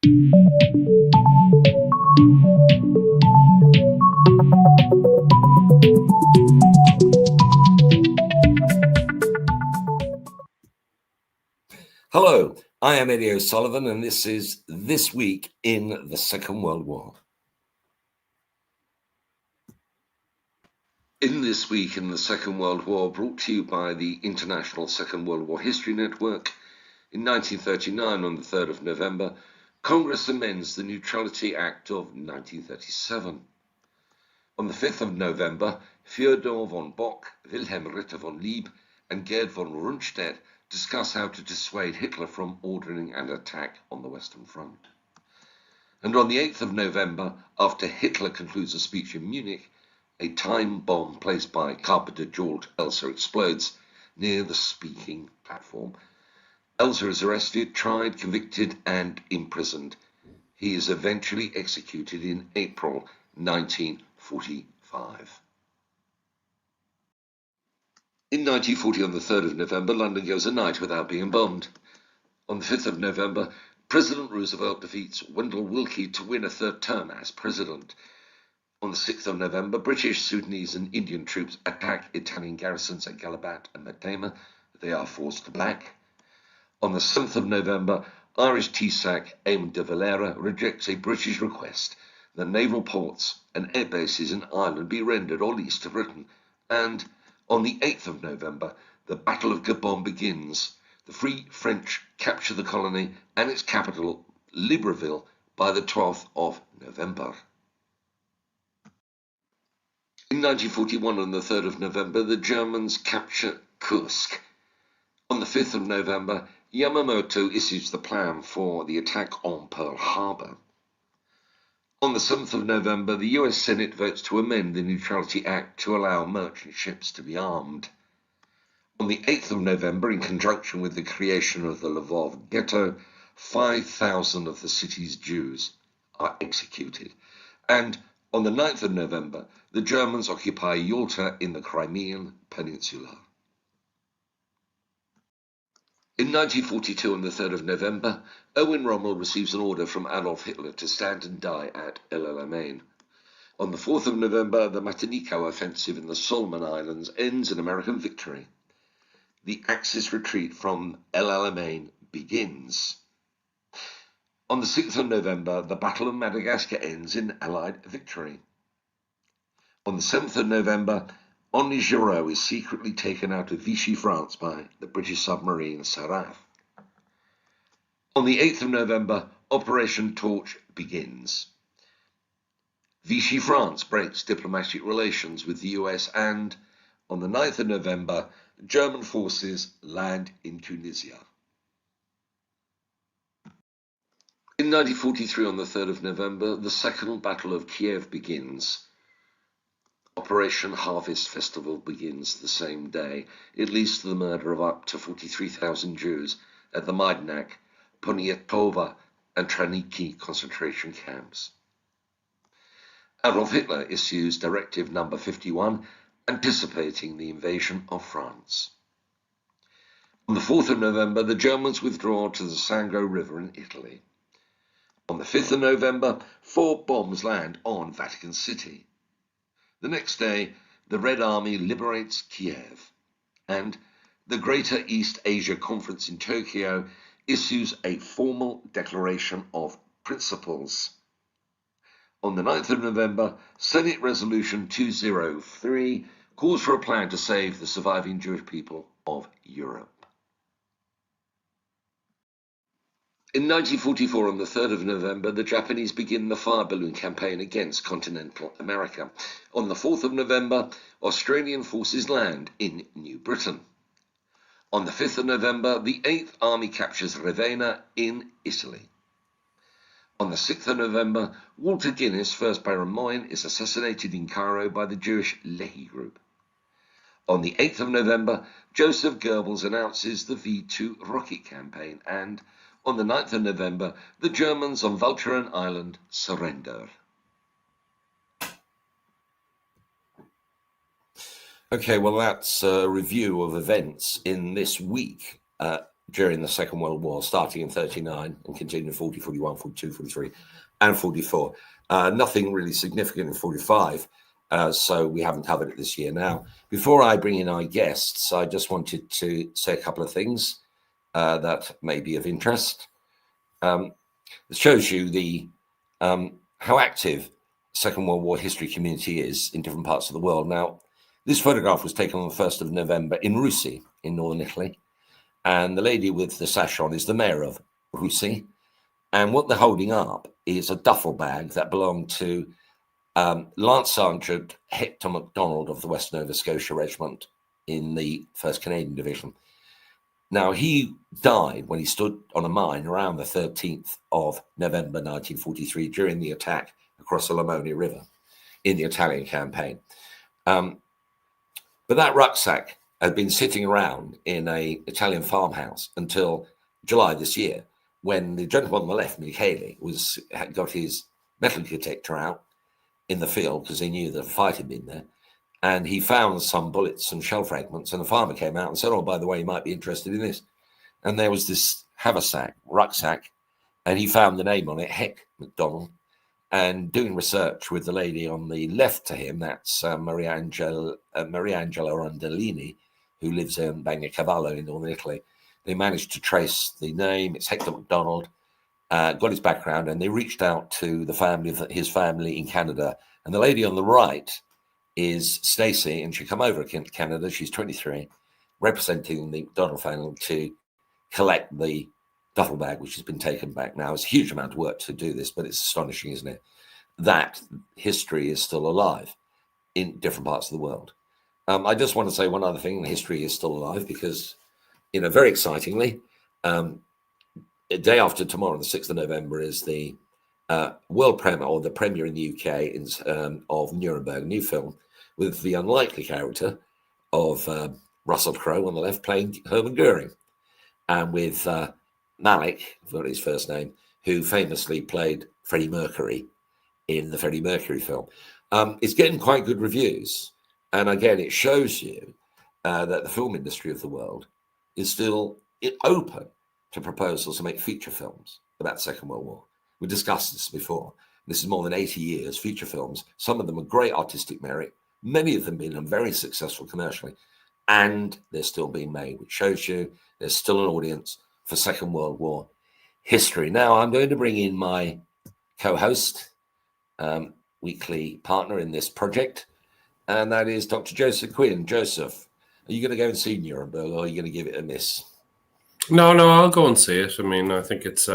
Hello, I am Eddie O'Sullivan, and this is This Week in the Second World War. In This Week in the Second World War, brought to you by the International Second World War History Network, in 1939, on the 3rd of November, Congress amends the Neutrality Act of 1937. On the 5th of November, Fyodor von Bock, Wilhelm Ritter von Lieb, and Gerd von Rundstedt discuss how to dissuade Hitler from ordering an attack on the Western Front. And on the 8th of November, after Hitler concludes a speech in Munich, a time bomb placed by carpenter George Elser explodes near the speaking platform. Elser is arrested, tried, convicted, and imprisoned. He is eventually executed in April 1945. In 1940, on the 3rd of November, London goes a night without being bombed. On the 5th of November, President Roosevelt defeats Wendell Willkie to win a third term as president. On the 6th of November, British, Sudanese, and Indian troops attack Italian garrisons at Gallabat and Metema. They are forced back. On the 7th of November, Irish TSAC Eamonn de Valera rejects a British request that naval ports and air bases in Ireland be rendered or leased to Britain. And on the 8th of November, the Battle of Gabon begins. The Free French capture the colony and its capital, Libreville, by the 12th of November. In 1941, on the 3rd of November, the Germans capture Kursk. On the 5th of November, Yamamoto issues the plan for the attack on Pearl Harbour. On the 7th of November, the US Senate votes to amend the Neutrality Act to allow merchant ships to be armed. On the 8th of November, in conjunction with the creation of the Lvov ghetto, 5,000 of the city's Jews are executed. And on the 9th of November, the Germans occupy Yalta in the Crimean Peninsula. In 1942, on the 3rd of November, Erwin Rommel receives an order from Adolf Hitler to stand and die at El Alamein. On the 4th of November, the Matanikau offensive in the Solomon Islands ends in American victory. The Axis retreat from El Alamein begins. On the 6th of November, the Battle of Madagascar ends in Allied victory. On the 7th of November, Henri Giraud is secretly taken out of Vichy, France by the British submarine Saraf. On the 8th of November, Operation Torch begins. Vichy, France breaks diplomatic relations with the US, and on the 9th of November, German forces land in Tunisia. In 1943, on the 3rd of November, the Second Battle of Kiev begins. Operation Harvest Festival begins the same day. It leads to the murder of up to 43,000 Jews at the Majdanek, Poniatova, and Traniki concentration camps. Adolf Hitler issues Directive No. 51, anticipating the invasion of France. On the 4th of November, the Germans withdraw to the Sangro River in Italy. On the 5th of November, 4 bombs land on Vatican City. The next day, the Red Army liberates Kiev, and the Greater East Asia Conference in Tokyo issues a formal declaration of principles. On the 9th of November, Senate Resolution 203 calls for a plan to save the surviving Jewish people of Europe. In 1944, on the 3rd of November, the Japanese begin the fire balloon campaign against continental America. On the 4th of November, Australian forces land in New Britain. On the 5th of November, the 8th Army captures Ravenna in Italy. On the 6th of November, Walter Guinness, 1st Baron Moyne, is assassinated in Cairo by the Jewish Lehi group. On the 8th of November, Joseph Goebbels announces the V2 rocket campaign, and on the 9th of November, the Germans on Walcheren Island surrender. Okay, well, that's a review of events in this week. during the Second World War, starting in 39 and continuing in 40, 41, 42, 43, and 44. Nothing really significant in 45, so we haven't covered it this year. Now, before I bring in our guests, I just wanted to say a couple of things that may be of interest. It shows you the how active Second World War history community is in different parts of the world. Now, this photograph was taken on the 1st of November in Russi, in northern Italy. And the lady with the sash on is the mayor of Russi. And what they're holding up is a duffel bag that belonged to Lance Sergeant Hector McDonald of the West Nova Scotia Regiment in the 1st Canadian Division. Now, he died when he stood on a mine around the 13th of November 1943 during the attack across the Alamein River in the Italian campaign. But that rucksack had been sitting around in an Italian farmhouse until July this year, when the gentleman on the left, Michele, had got his metal detector out in the field because he knew the fight had been there. And he found some bullets and shell fragments, and the farmer came out and said, "Oh, by the way, you might be interested in this." And there was this haversack, rucksack, and he found the name on it, Hec McDonald. And doing research with the lady on the left to him, that's Maria Angela Rondellini, who lives in Bagnacavallo in northern Italy. They managed to trace the name. It's Hector McDonald, got his background, and they reached out to the family of his family in Canada. And the lady on the right is Stacey, and she come over to Canada. She's 23, representing the McDonald family to collect the duffel bag, which has been taken back now. It's a huge amount of work to do this, but it's astonishing, isn't it, that history is still alive in different parts of the world. I just want to say one other thing. History is still alive because, very excitingly, a day after tomorrow, the 6th of November, is the world premiere, or the premiere in the UK, of Nuremburg, a new film with the unlikely character of Russell Crowe on the left playing Hermann Goering, and with Malik, for his first name, who famously played Freddie Mercury in the Freddie Mercury film. It's getting quite good reviews. And again, it shows you that the film industry of the world is still open to proposals to make feature films about the Second World War. We discussed this before. This is more than 80 years, feature films. Some of them are great artistic merit. Many of them being very successful commercially. And they're still being made, which shows you there's still an audience for Second World War history. Now, I'm going to bring in my co-host, weekly partner in this project, and that is Dr. Joseph Quinn. Joseph, are you going to go and see Nuremberg, or are you going to give it a miss? No, I'll go and see it. I mean, I think it's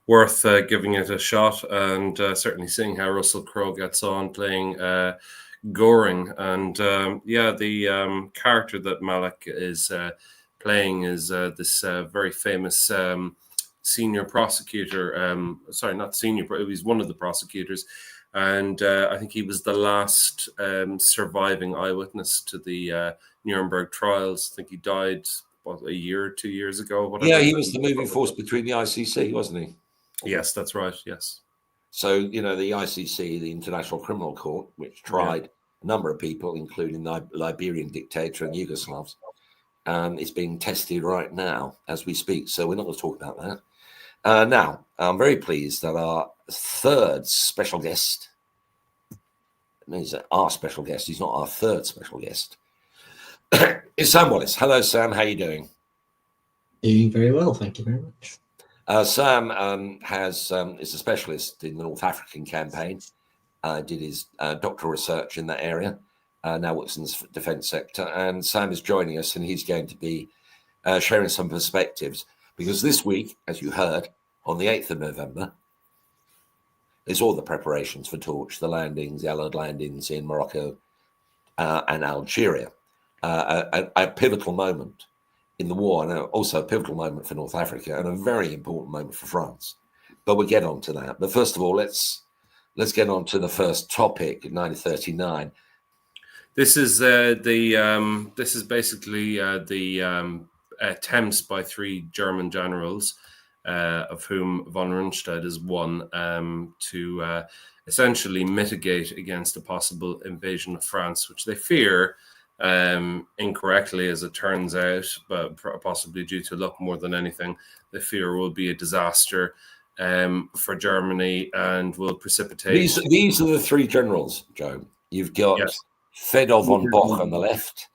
worth giving it a shot, and certainly seeing how Russell Crowe gets on playing Goring. And the character that Malik is playing is this very famous senior prosecutor. Sorry, not senior, but he's one of the prosecutors. And I think he was the last surviving eyewitness to the Nuremberg trials. I think he died, a year or 2 years ago? Whatever. Yeah, he was the moving force between the ICC, wasn't he? Yes, that's right, yes. So, the ICC, the International Criminal Court, which tried a number of people, including the Liberian dictator and Yugoslavs, is being tested right now as we speak. So we're not going to talk about that. Now, I'm very pleased that our third special guest, he's our special guest, he's not our third special guest, is Sam Wallace. Hello, Sam. How are you doing? Doing very well, thank you very much. Sam is a specialist in the North African campaign, did his doctoral research in that area, now works in the defence sector. And Sam is joining us, and he's going to be sharing some perspectives, because this week, as you heard, on the 8th of November, is all the preparations for Torch, the landings, the Allied landings in Morocco and Algeria. A pivotal moment in the war, and also a pivotal moment for North Africa, and a very important moment for France. But we'll get on to that. But first of all, let's get on to the first topic, 1939. This is basically the attempts by 3 German generals, of whom von Rundstedt is one, to essentially mitigate against a possible invasion of France, which they fear incorrectly, as it turns out, but possibly due to luck more than anything. They fear will be a disaster for Germany and will precipitate. These are the three generals, Joe. You've got Fedor von Bock on the left,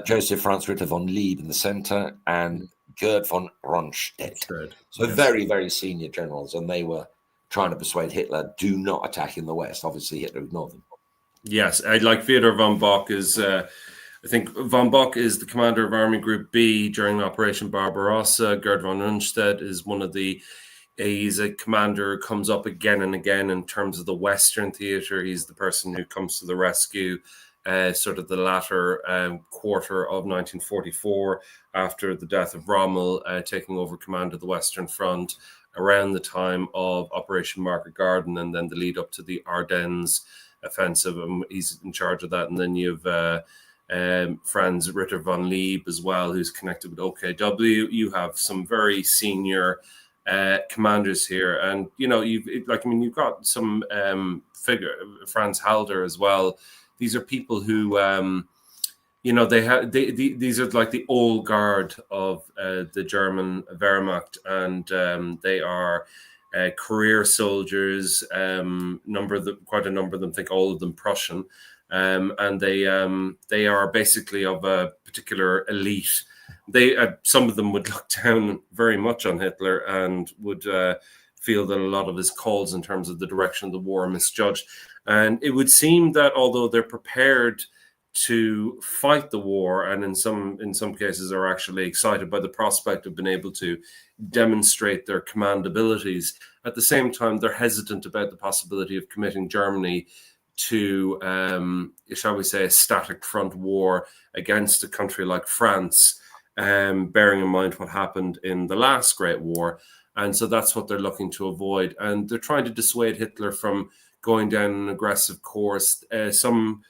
Joseph Franz Ritter von Lieb in the center, and Gerd von Rundstedt. So very, very senior generals, and they were trying to persuade Hitler, do not attack in the West. Obviously, Hitler ignored them. Yes, I'd like Fedor von Bock is... I think von Bock is the commander of Army Group B during Operation Barbarossa. Gerd von Rundstedt is one of the... He's a commander who comes up again and again in terms of the Western theatre. He's the person who comes to the rescue sort of the latter quarter of 1944 after the death of Rommel, taking over command of the Western Front around the time of Operation Market Garden and then the lead up to the Ardennes offensive. He's in charge of that. And then you've Franz Ritter von Lieb as well, who's connected with OKW. You have some very senior commanders here, and you've got some figure Franz Halder as well. These are people who these are like the old guard of the German Wehrmacht, and they are career soldiers. Quite a number of them, I think all of them Prussian, and they are basically of a particular elite. Some of them would look down very much on Hitler and would feel that a lot of his calls in terms of the direction of the war are misjudged. And it would seem that although they're prepared to fight the war, and in some cases are actually excited by the prospect of being able to demonstrate their command abilities, at the same time they're hesitant about the possibility of committing Germany to, shall we say, a static front war against a country like France, bearing in mind what happened in the last Great War. And so that's what they're looking to avoid. And they're trying to dissuade Hitler from going down an aggressive course. There's some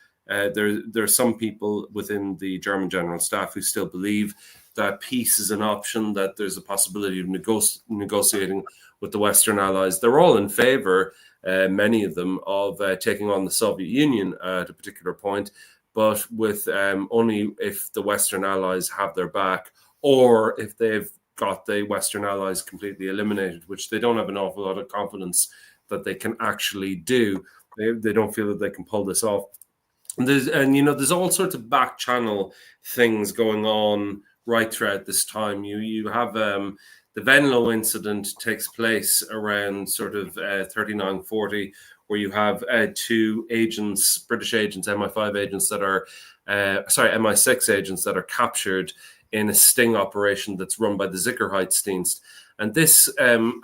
people within the German general staff who still believe that peace is an option, that there's a possibility of negotiating with the Western allies. They're all in favor, many of them, of taking on the Soviet Union at a particular point, but with only if the Western allies have their back, or if they've got the Western allies completely eliminated, which they don't have an awful lot of confidence that they can actually do. They don't feel that they can pull this off. There's all sorts of back channel things going on right throughout this time. You have the Venlo incident takes place around sort of 39-40, where you have two agents, British agents, MI5 agents that are, MI6 agents that are captured in a sting operation that's run by the Sicherheitsdienst. And this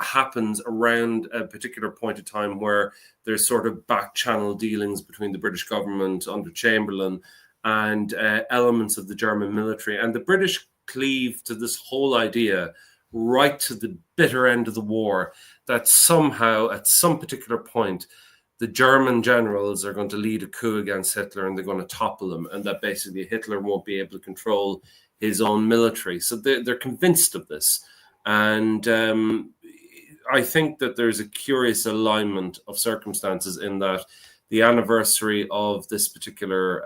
happens around a particular point of time where there's sort of back channel dealings between the British government under Chamberlain and elements of the German military. And the British cleave to this whole idea right to the bitter end of the war that somehow at some particular point the German generals are going to lead a coup against Hitler and they're going to topple him, and that basically Hitler won't be able to control his own military. So they're convinced of this. And I think that there's a curious alignment of circumstances in that the anniversary of this particular,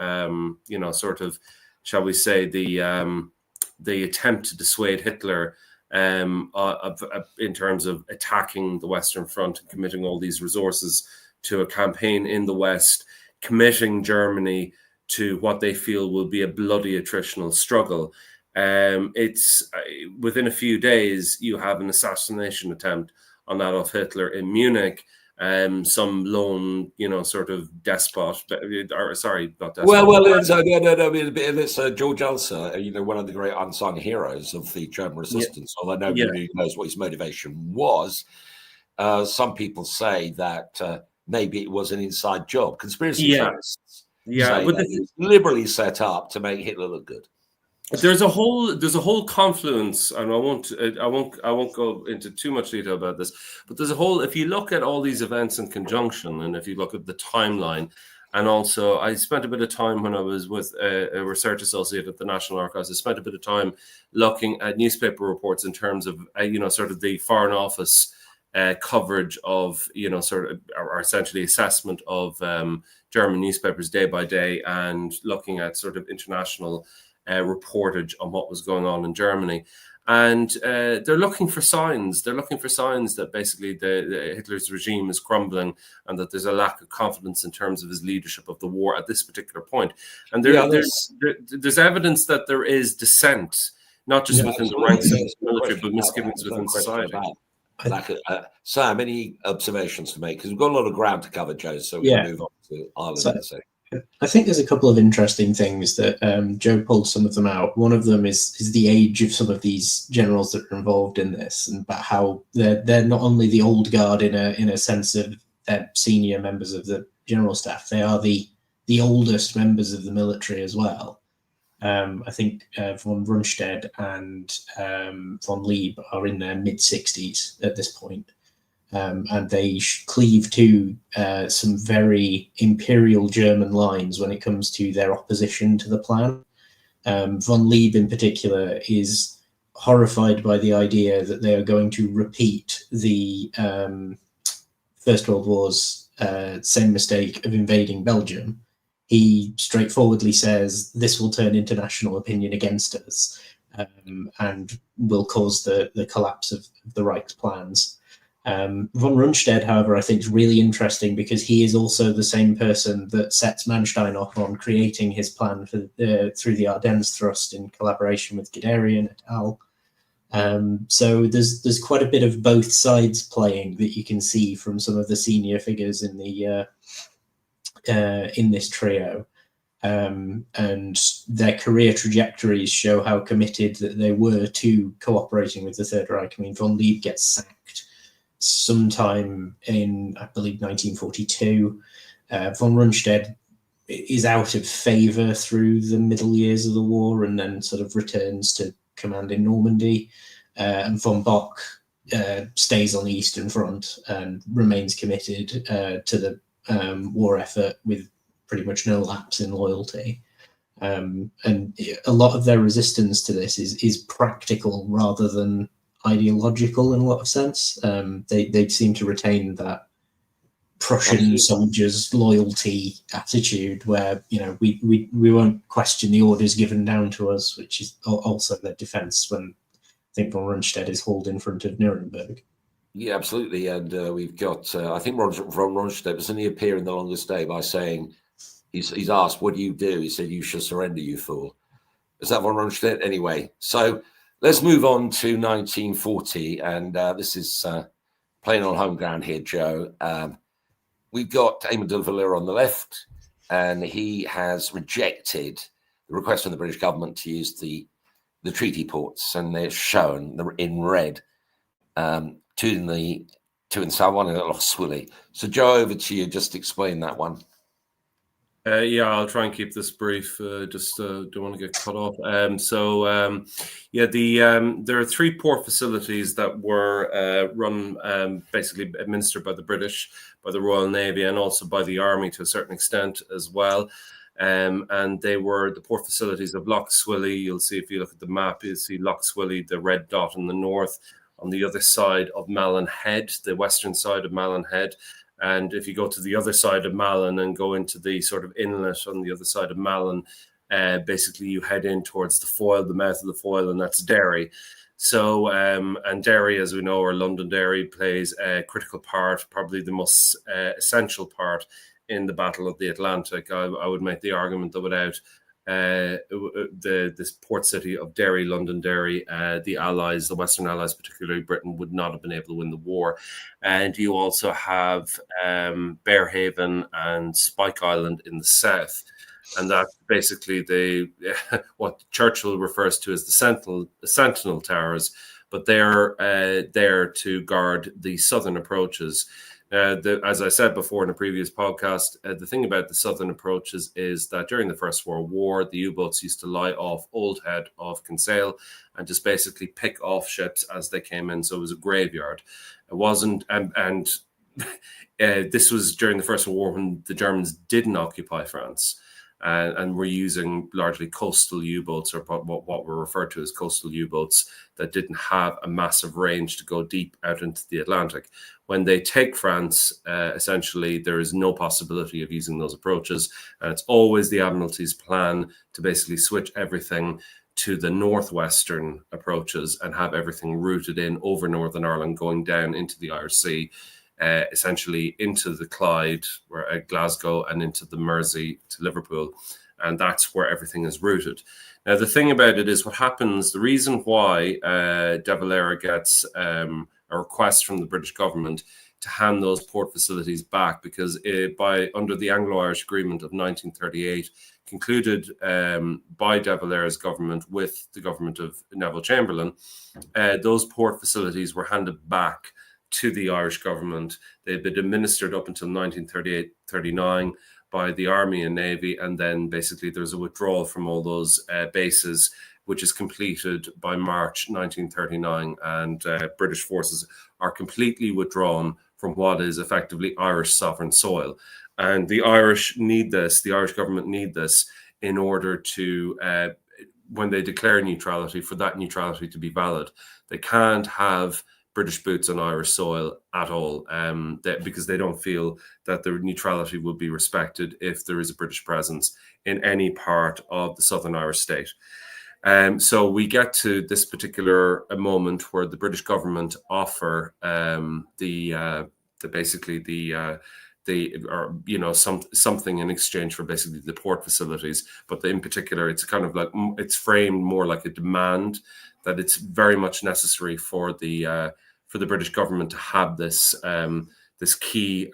sort of, shall we say, the attempt to dissuade Hitler in terms of attacking the Western Front and committing all these resources to a campaign in the West, committing Germany to what they feel will be a bloody attritional struggle. It's within a few days you have an assassination attempt on Adolf Hitler in Munich. Some lone, sort of despot. Sorry, not despot. Well, it's George Elser, one of the great unsung heroes of the German resistance. Although nobody really knows what his motivation was. Some people say that maybe it was an inside job. Conspiracy theorists say that it was liberally set up to make Hitler look good. There's a whole confluence, and I won't go into too much detail about this, but there's a whole, if you look at all these events in conjunction, and if you look at the timeline, and also I spent a bit of time when I was with a research associate at the National Archives, I spent a bit of time looking at newspaper reports in terms of, sort of the Foreign Office coverage of, sort of, or essentially assessment of German newspapers day by day, and looking at sort of international reportage on what was going on in Germany. And they're looking for signs. They're looking for signs that basically the Hitler's regime is crumbling, and that there's a lack of confidence in terms of his leadership of the war at this particular point. And there's evidence that there is dissent, not just within the ranks of the military, but misgivings within society. Sam, any observations to make? Because we've got a lot of ground to cover, Joe, so we can move on to Ireland. I think there's a couple of interesting things that Joe pulled some of them out. One of them is the age of some of these generals that are involved in this, and about how they're not only the old guard in a sense of they're senior members of the general staff, they are the oldest members of the military as well. I think von Rundstedt and von Lieb are in their mid-60s at this point. And they cleave to some very imperial German lines when it comes to their opposition to the plan. Von Lieb in particular is horrified by the idea that they are going to repeat the First World War's same mistake of invading Belgium. He straightforwardly says this will turn international opinion against us, and will cause the collapse of the Reich's plans. Von Rundstedt, however, I think is really interesting because he is also the same person that sets Manstein off on creating his plan for through the Ardennes thrust in collaboration with Guderian et al. So there's quite a bit of both sides playing that you can see from some of the senior figures in the in this trio, and their career trajectories show how committed that they were to cooperating with the Third Reich. I mean, von Lieb gets sacked sometime in, I believe, 1942. Von Rundstedt is out of favour through the middle years of the war, and then sort of returns to command in Normandy. And von Bock stays on the Eastern Front and remains committed to the war effort with pretty much no lapse in loyalty. And a lot of their resistance to this is practical rather than ideological in a lot of sense. They seem to retain that Prussian soldiers' loyalty attitude, where we won't question the orders given down to us, which is also their defence when I think von Rundstedt is hauled in front of Nuremberg. Yeah, absolutely. And we've got I think von Rundstedt doesn't he appear in The Longest Day by saying he's asked, "What do you do?" He said, "You shall surrender, you fool." Is that von Rundstedt? Anyway, so let's move on to 1940, and this is playing on home ground here, Joe. We've got Eamonn de Valera on the left, and he has rejected the request from the British government to use the treaty ports, and they're shown in red, two in the south, one in Loch Swilly. So, Joe, over to you. Just explain that one. Yeah, I'll try and keep this brief. Just don't want to get cut off. There are three port facilities that were run, basically administered by the British, by the Royal Navy, and also by the Army to a certain extent as well. And they were the port facilities of Loch Swilly. You'll see, if you look at the map, you'll see Loch Swilly, the red dot in the north, on the other side of Malin Head, the western side of Malin Head. And if you go to the other side of Malin and go into the sort of inlet on the other side of Malin, basically you head in towards the Foyle, the mouth of the Foyle, and that's Derry. So, and Derry, as we know, or Londonderry, plays a critical part, probably the most essential part in the Battle of the Atlantic. I would make the argument that without this port city of Derry, Londonderry, the Allies, the Western Allies, particularly Britain, would not have been able to win the war. And you also have Berehaven and Spike Island in the south, and that's basically what Churchill refers to as the Sentinel Towers, but they're there to guard the southern approaches. As I said before in a previous podcast, the thing about the southern approaches is that during the First World War, the U-boats used to lie off Old Head of Kinsale and just basically pick off ships as they came in. So it was a graveyard. It wasn't, and this was during the First World War when the Germans didn't occupy France. and we're using largely coastal U-boats, or what were referred to as coastal U-boats, that didn't have a massive range to go deep out into the Atlantic. When they take France, essentially, there is no possibility of using those approaches. And it's always the Admiralty's plan to basically switch everything to the northwestern approaches and have everything routed in over Northern Ireland, going down into the Irish Sea, essentially into the Clyde, at Glasgow, and into the Mersey to Liverpool. And that's where everything is routed. Now, the thing about it is what happens, the reason why de Valera gets a request from the British government to hand those port facilities back, because under the Anglo-Irish Agreement of 1938, concluded by de Valera's government with the government of Neville Chamberlain, those port facilities were handed back to the Irish government. They'd been administered up until 1938-39 by the Army and Navy, and then basically there's a withdrawal from all those bases, which is completed by March 1939, and British forces are completely withdrawn from what is effectively Irish sovereign soil. And the Irish need this, the Irish government need this in order to, when they declare neutrality, for that neutrality to be valid. They can't have British boots on Irish soil at all, because they don't feel that their neutrality will be respected if there is a British presence in any part of the Southern Irish state. So we get to this particular moment where the British government offer something in exchange for basically the port facilities, but in particular, it's kind of like, it's framed more like a demand that it's very much necessary for the British government to have these key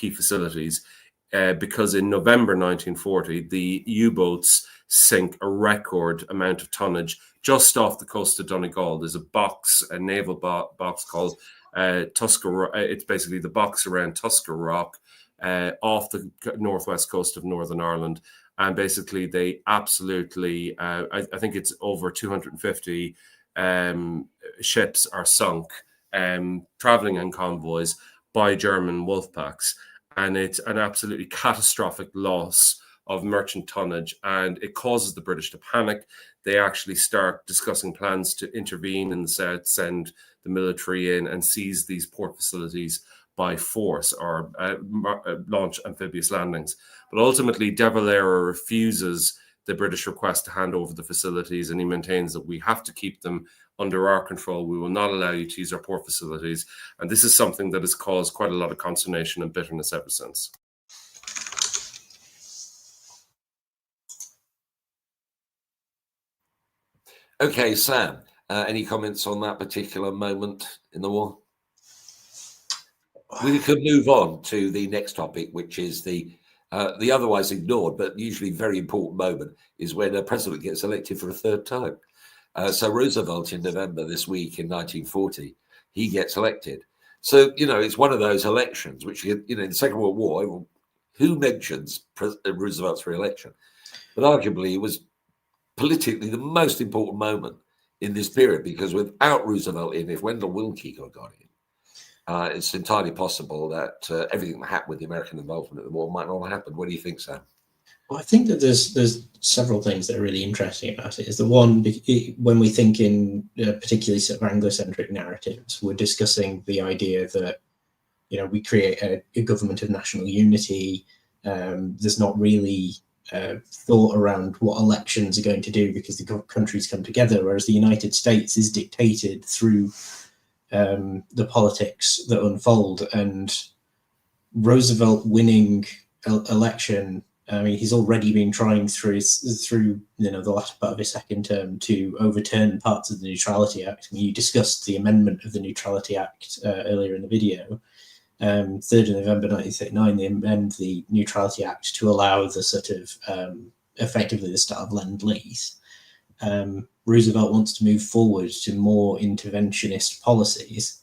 facilities, because in November 1940, the U-boats sink a record amount of tonnage just off the coast of Donegal. There's a naval box called Tusker. It's basically the box around Tusker Rock, off the northwest coast of Northern Ireland. And basically, they absolutely, I think it's over 250 ships are sunk, traveling in convoys by German wolf packs. And it's an absolutely catastrophic loss of merchant tonnage, and it causes the British to panic. They actually start discussing plans to intervene in the south, send the military in and seize these port facilities by force, or launch amphibious landings. But ultimately, de Valera refuses the British request to hand over the facilities, and he maintains that we have to keep them under our control. We will not allow you to use our port facilities. And this is something that has caused quite a lot of consternation and bitterness ever since. Okay, Sam, any comments on that particular moment in the war? We could move on to the next topic, which is the otherwise ignored but usually very important moment, is when a president gets elected for a third time. So Roosevelt, in November this week in 1940, he gets elected. So, it's one of those elections which, in the Second World War, who mentions Roosevelt's re-election? But arguably, it was politically the most important moment in this period, because without Roosevelt if Wendell Willkie got in, it's entirely possible that everything that happened with the American involvement in the war might not have happened. What do you think, Sam? Well, I think that there's several things that are really interesting about it. Is the one, when we think in particularly sort of Anglo-centric narratives, we're discussing the idea that we create a government of national unity. There's not really thought around what elections are going to do because the countries come together, whereas the United States is dictated through the politics that unfold. And Roosevelt winning election, I mean, he's already been trying through the latter part of his second term to overturn parts of the Neutrality Act. I mean, you discussed the amendment of the Neutrality Act earlier in the video. 3rd of November 1939, they amend the Neutrality Act to allow the sort of effectively the start of Lend-Lease. Roosevelt wants to move forward to more interventionist policies,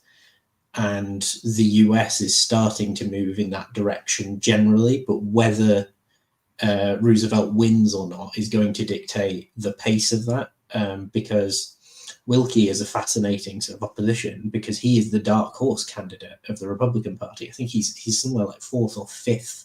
and the US is starting to move in that direction generally, but whether Roosevelt wins or not is going to dictate the pace of that, because Willkie is a fascinating sort of opposition because he is the dark horse candidate of the Republican Party. I think he's somewhere like 4th or 5th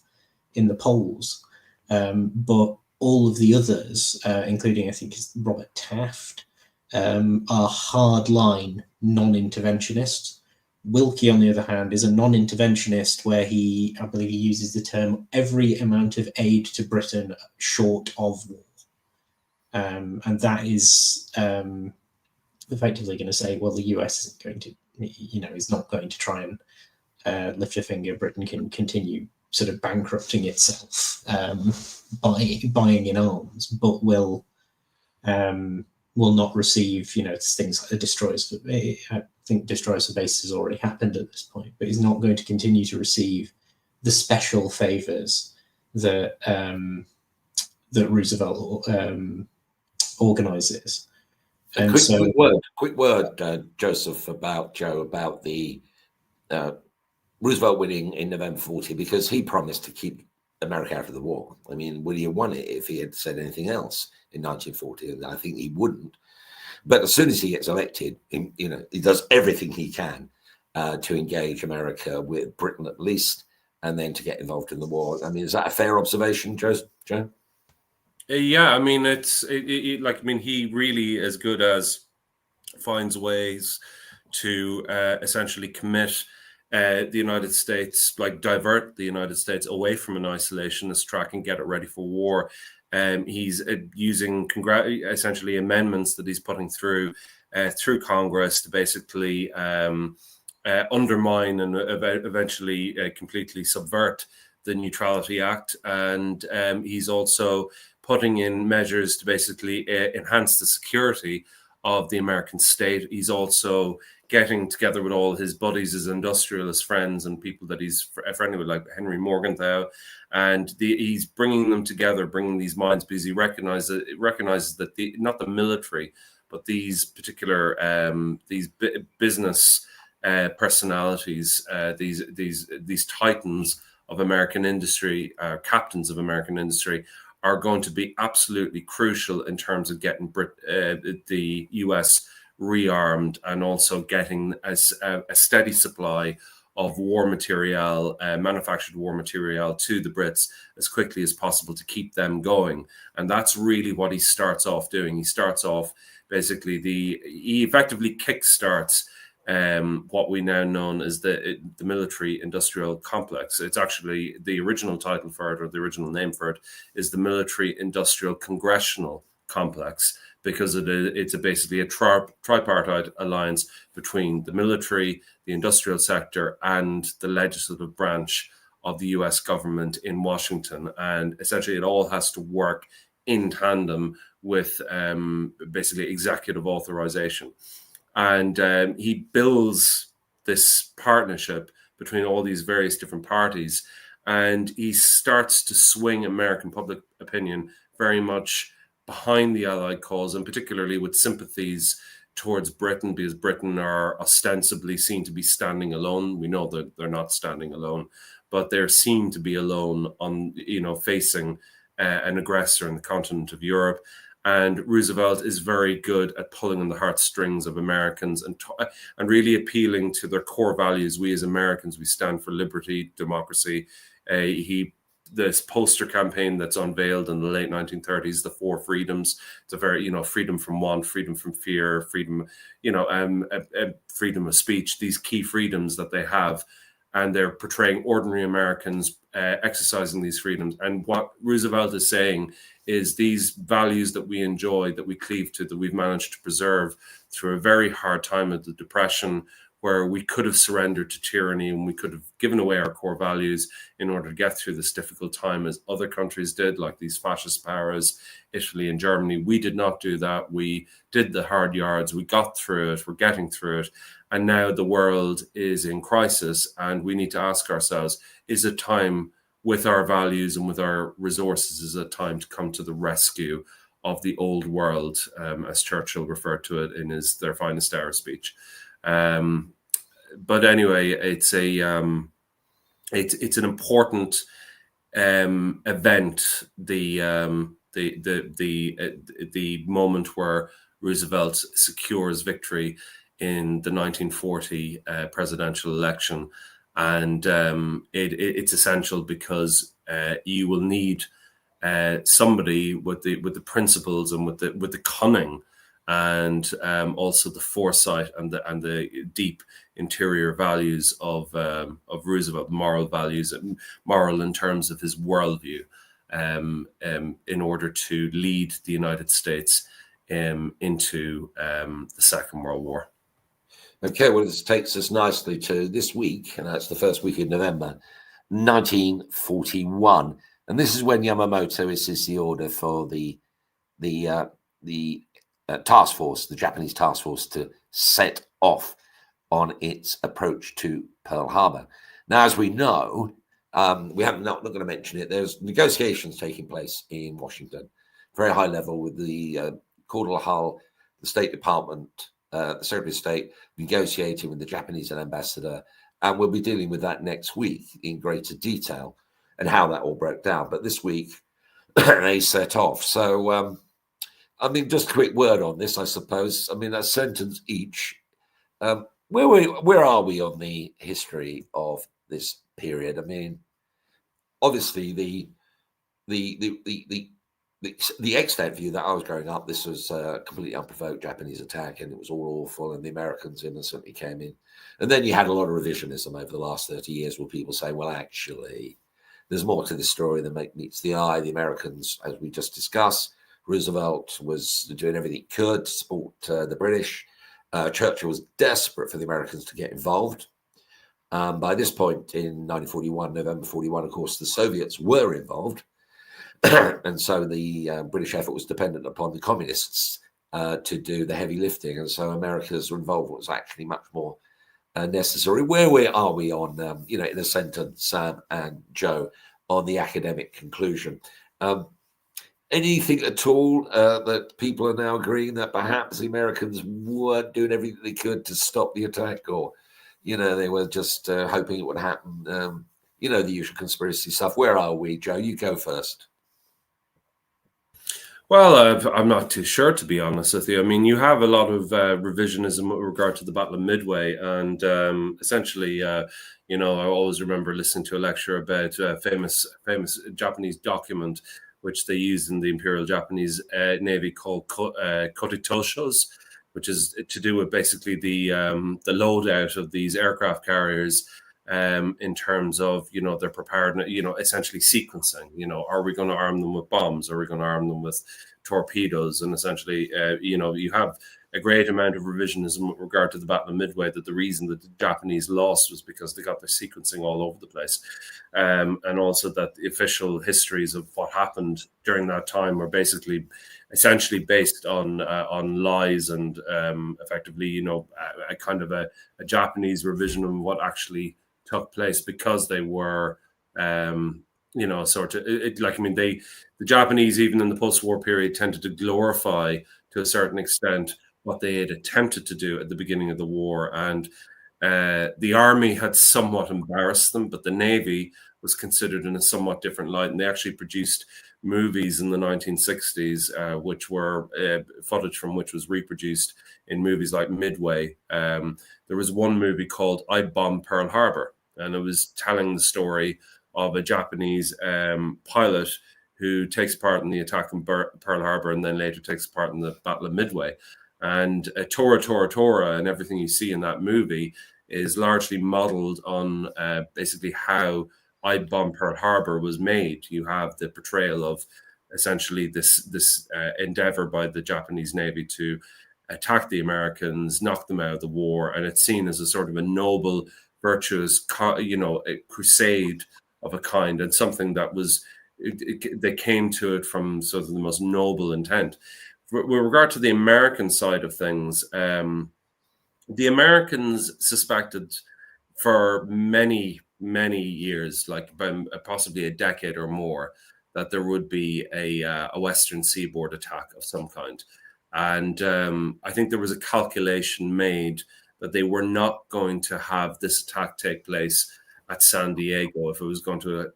in the polls, but all of the others, including I think Robert Taft, are hardline non-interventionists. Wilkie, on the other hand, is a non-interventionist where I believe he uses the term every amount of aid to Britain short of war. And that is effectively going to say, well, the US isn't going to, is not going to try and lift a finger. Britain can continue sort of bankrupting itself by buying in arms, but will not receive, things like the destroyers. I think destroyers for bases has already happened at this point, but is not going to continue to receive the special favors that that Roosevelt organizes. And quick word, Joseph, about the Roosevelt winning in November 40, because he promised to keep America out of the war. I mean, would he have won it if he had said anything else in 1940? And I think he wouldn't. But as soon as he gets elected, he does everything he can to engage America with Britain at least, and then to get involved in the war. I mean, is that a fair observation, Joe? Yeah, I mean, he really, as good as finds ways to essentially commit the United States, divert the United States away from an isolationist track and get it ready for war. He's using essentially amendments that he's putting through Congress to basically undermine and eventually completely subvert the Neutrality Act. And he's also putting in measures to basically enhance the security of the American state. He's also getting together with all his buddies, his industrialist friends, and people that he's friendly with, like Henry Morgenthau, and he's bringing them together, bringing these minds, because he recognizes that not the military, but these particular business personalities, these titans of American industry, captains of American industry, are going to be absolutely crucial in terms of getting the US rearmed, and also getting a steady supply of war material, manufactured war material, to the Brits as quickly as possible to keep them going. And that's really what he starts off doing. He starts off basically he effectively kickstarts what we now know as the military industrial complex. It's actually the original title for it, or the original name for it, is the military industrial congressional complex, because it's basically a tripartite alliance between the military, the industrial sector, and the legislative branch of the US government in Washington. And essentially it all has to work in tandem with basically executive authorization. And he builds this partnership between all these various different parties, and he starts to swing American public opinion very much behind the Allied cause, and particularly with sympathies towards Britain, because Britain are ostensibly seen to be standing alone. We know that they're not standing alone, but they're seen to be alone on, facing an aggressor in the continent of Europe. And Roosevelt is very good at pulling on the heartstrings of Americans and really appealing to their core values. We as Americans, we stand for liberty, democracy. This poster campaign that's unveiled in the late 1930s, the Four Freedoms. It's a very, freedom from want, freedom from fear, freedom, freedom of speech, these key freedoms that they have. And they're portraying ordinary Americans exercising these freedoms. And what Roosevelt is saying is these values that we enjoy, that we cleave to, that we've managed to preserve through a very hard time of the Depression, where we could have surrendered to tyranny and we could have given away our core values in order to get through this difficult time, as other countries did, like these fascist powers, Italy and Germany. We did not do that. We did the hard yards. We got through it. We're getting through it. And now the world is in crisis, and we need to ask ourselves, is it time, with our values and with our resources, is it time to come to the rescue of the old world, as Churchill referred to it in their finest hour speech. But anyway, it's an important event. The moment where Roosevelt secures victory in the 1940 presidential election, and it's essential because you will need somebody with the principles and with the cunning and also the foresight and the deep interior values of Roosevelt, moral values, moral in terms of his worldview, in order to lead the United States into the Second World War. Okay, well, this takes us nicely to this week, and that's the first week in November, 1941, and this is when Yamamoto issues the order for the task force, the Japanese task force, to set off on its approach to Pearl Harbor. Now, as we know, we haven't not going to mention it. There's negotiations taking place in Washington, very high level, with the Cordell, the State Department, the Secretary of State, negotiating with the Japanese ambassador, and we'll be dealing with that next week in greater detail and how that all broke down. But this week they set off. So, I mean, just a quick word on this, I suppose. I mean, a sentence each. Where are we on the history of this period? I mean, obviously the extent view that I was growing up, this was a completely unprovoked Japanese attack, and it was all awful, and the Americans innocently came in. And then you had a lot of revisionism over the last 30 years, where people say, well, actually, there's more to this story than meets the eye. The Americans, as we just discussed, Roosevelt was doing everything he could to support the British. Churchill was desperate for the Americans to get involved. By this point in 1941, November 41, of course, the Soviets were involved. And so the British effort was dependent upon the communists to do the heavy lifting. And so America's involvement was actually much more necessary. Where are we on, in a sentence, Sam and Joe, on the academic conclusion? Anything at all that people are now agreeing that perhaps the Americans weren't doing everything they could to stop the attack, or, they were just hoping it would happen? The usual conspiracy stuff. Where are we, Joe? You go first. Well, I'm not too sure, to be honest with you. I mean, you have a lot of revisionism with regard to the Battle of Midway, and essentially, I always remember listening to a lecture about a famous Japanese document which they used in the Imperial Japanese Navy called Kotitoshos, which is to do with basically the loadout of these aircraft carriers in terms of, their preparedness, essentially sequencing. Are we going to arm them with bombs? Are we going to arm them with torpedoes? And essentially, you have a great amount of revisionism with regard to the Battle of Midway, that the reason that the Japanese lost was because they got their sequencing all over the place. And also that the official histories of what happened during that time were essentially based on lies and effectively, a kind of a Japanese revision of what actually took place, because they were, the Japanese, even in the post-war period, tended to glorify to a certain extent what they had attempted to do at the beginning of the war. And the army had somewhat embarrassed them, but the Navy was considered in a somewhat different light. And they actually produced movies in the 1960s, which were footage from which was reproduced in movies like Midway. There was one movie called I Bombed Pearl Harbour, and it was telling the story of a Japanese pilot who takes part in the attack on Pearl Harbor and then later takes part in the Battle of Midway. And Tora Tora Tora and everything you see in that movie is largely modeled on basically how I Bombed Pearl Harbor was made. You have the portrayal of essentially this endeavor by the Japanese Navy to attack the Americans, knock them out of the war, and it's seen as a sort of a noble, virtuous, a crusade of a kind, and something that was, they came to it from sort of the most noble intent. With regard to the American side of things, the Americans suspected for many years, like possibly a decade or more, that there would be a Western seaboard attack of some kind. And I think there was a calculation made that they were not going to have this attack take place at San Diego if it was going to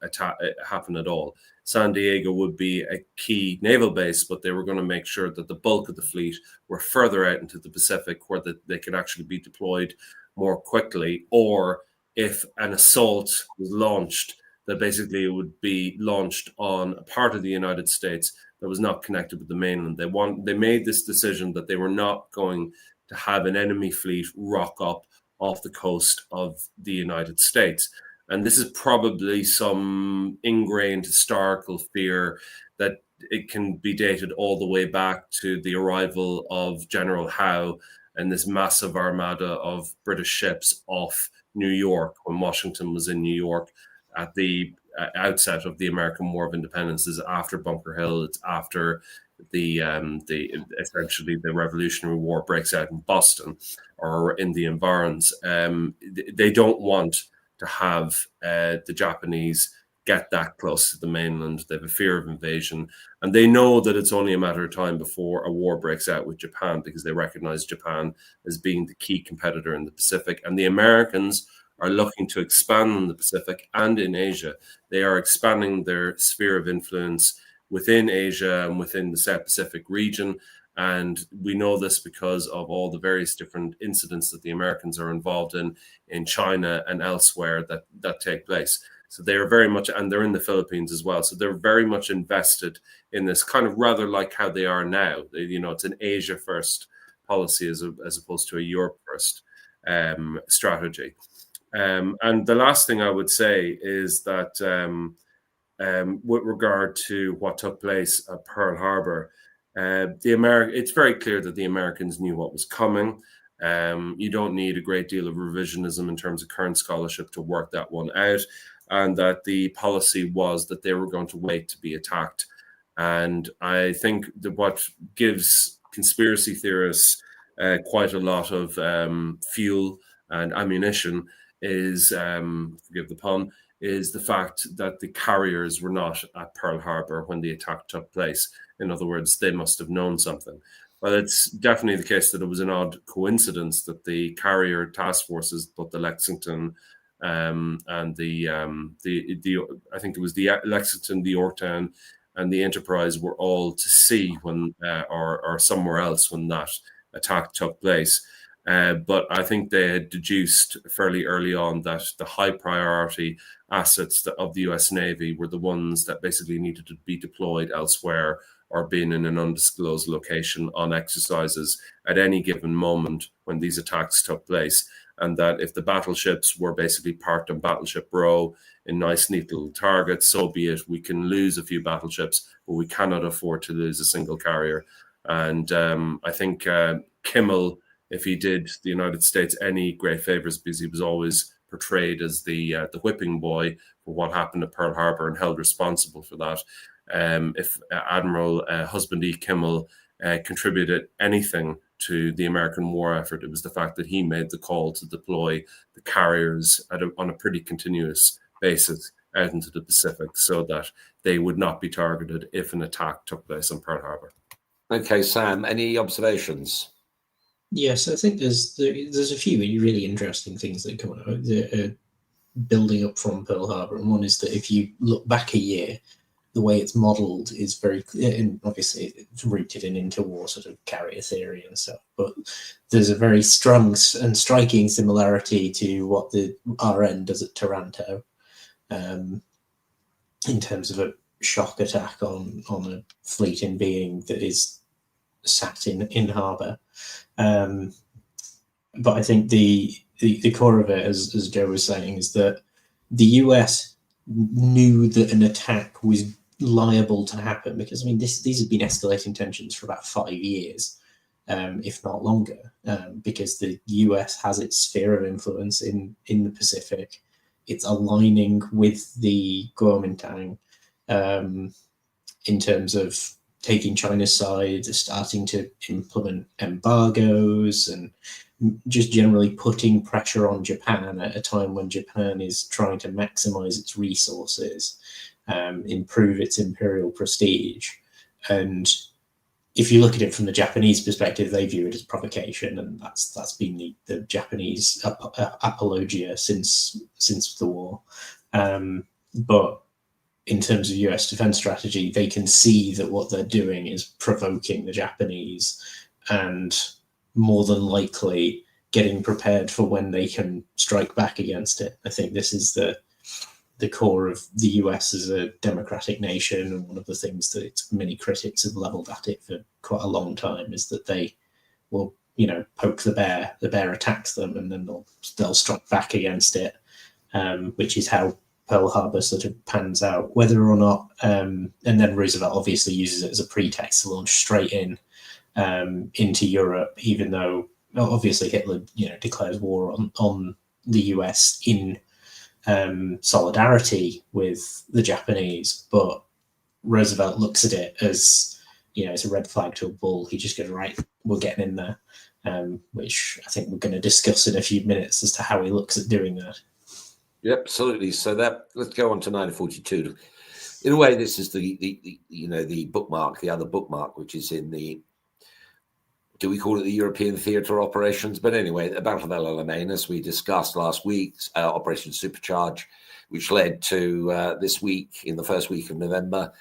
happen at all. San Diego would be a key naval base, but they were going to make sure that the bulk of the fleet were further out into the Pacific, where they could actually be deployed more quickly, or if an assault was launched, that basically it would be launched on a part of the United States that was not connected with the mainland. They made this decision that they were not going to have an enemy fleet rock up off the coast of the United States. And this is probably some ingrained historical fear that it can be dated all the way back to the arrival of General Howe and this massive armada of British ships off New York when Washington was in New York at the outset of the American War of Independence. Is after Bunker Hill. It's after the essentially the Revolutionary War breaks out in Boston or in the environs. They don't want to have the Japanese get that close to the mainland. They have a fear of invasion, and they know that it's only a matter of time before a war breaks out with Japan, because they recognize Japan as being the key competitor in the Pacific. And the Americans are looking to expand in the Pacific and in Asia. They are expanding their sphere of influence within Asia and within the South Pacific region. And we know this because of all the various different incidents that the Americans are involved in China and elsewhere that take place. So they are very much, and they're in the Philippines as well. So they're very much invested in this, kind of rather like how they are now. It's an Asia first policy as opposed to a Europe first strategy. And the last thing I would say is that with regard to what took place at Pearl Harbor, it's very clear that the Americans knew what was coming. You don't need a great deal of revisionism in terms of current scholarship to work that one out, and that the policy was that they were going to wait to be attacked. And I think that what gives conspiracy theorists quite a lot of fuel and ammunition is, forgive the pun, is the fact that the carriers were not at Pearl Harbor when the attack took place. In other words, they must have known something. Well, it's definitely the case that it was an odd coincidence that the carrier task forces, both the Lexington and the I think it was the Lexington, the Yorktown, and the Enterprise were all to sea when or somewhere else when that attack took place. But I think they had deduced fairly early on that the high priority assets of the US Navy were the ones that basically needed to be deployed elsewhere or being in an undisclosed location on exercises at any given moment when these attacks took place. And that if the battleships were basically parked on Battleship Row in nice, neat little targets, so be it. We can lose a few battleships, but we cannot afford to lose a single carrier. And I think Kimmel, if he did the United States any great favors, because he was always portrayed as the whipping boy for what happened at Pearl Harbor and held responsible for that. If Admiral Husband E. Kimmel contributed anything to the American war effort, it was the fact that he made the call to deploy the carriers on a pretty continuous basis out into the Pacific so that they would not be targeted if an attack took place on Pearl Harbor. Okay, Sam, any observations? Yes, I think there's a few really interesting things that come out building up from Pearl Harbor. And one is that if you look back a year, the way it's modelled is very clear, and obviously it's rooted in interwar sort of carrier theory and stuff. But there's a very strong and striking similarity to what the RN does at Taranto, in terms of a shock attack on a fleet in being that is sat in harbour. But I think the core of it, as Joe was saying, is that the US knew that an attack was liable to happen, because I mean these have been escalating tensions for about 5 years, if not longer, because the US has its sphere of influence in the Pacific. It's aligning with the Kuomintang in terms of taking China's side, starting to implement embargoes, and just generally putting pressure on Japan at a time when Japan is trying to maximize its resources, improve its imperial prestige. And if you look at it from the Japanese perspective, they view it as provocation, and that's been the Japanese apologia since the war. But in terms of US defense strategy, they can see that what they're doing is provoking the Japanese and more than likely getting prepared for when they can strike back against it. I think this is the core of the US as a democratic nation, and one of the things that its many critics have leveled at it for quite a long time is that they will, poke the bear. The bear attacks them, and then they'll strike back against it, which is how Pearl Harbor sort of pans out. Whether or not, and then Roosevelt obviously uses it as a pretext to launch straight into Europe, even though obviously Hitler, declares war on the US in solidarity with the Japanese, but Roosevelt looks at it as, it's a red flag to a bull. He just goes, right, we're getting in there, which I think we're going to discuss in a few minutes as to how he looks at doing that. Yep, absolutely. So let's go on to 1942. In a way, this is the bookmark, the other bookmark, which is in the, do we call it the European theatre operations? But anyway, the Battle of Alamein, as we discussed last week, Operation Supercharge, which led to this week, in the first week of November,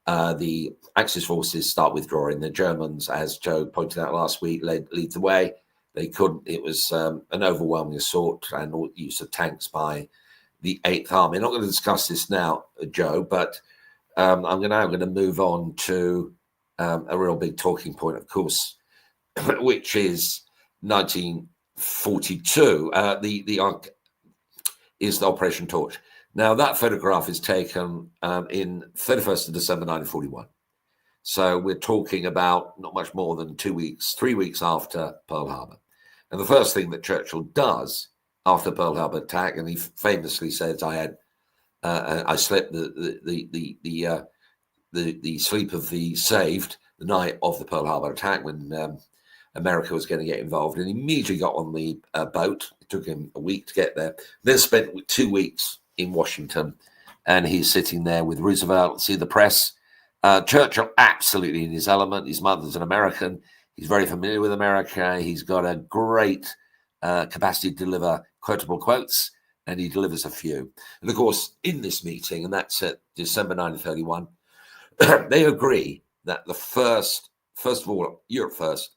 the Axis forces start withdrawing. The Germans, as Joe pointed out last week, lead the way. They couldn't. It was an overwhelming assault and use of tanks by the 8th Army. I'm not going to discuss this now, Joe, but I'm now going to move on to a real big talking point, of course, which is 1942. Is the Operation Torch. Now, that photograph is taken in 31st of December 1941. So we're talking about not much more than 3 weeks after Pearl Harbor. And the first thing that Churchill does after Pearl Harbor attack, and he famously says, I slept the sleep of the saved the night of the Pearl Harbor attack when America was going to get involved, and immediately got on the boat. It took him a week to get there. Then spent 2 weeks in Washington, and he's sitting there with Roosevelt. See the press. Churchill absolutely in his element. His mother's an American. He's very familiar with America. He's got a great capacity to deliver quotable quotes, and he delivers a few. And of course, in this meeting, and that's at December 1931, they agree that the first of all, Europe first,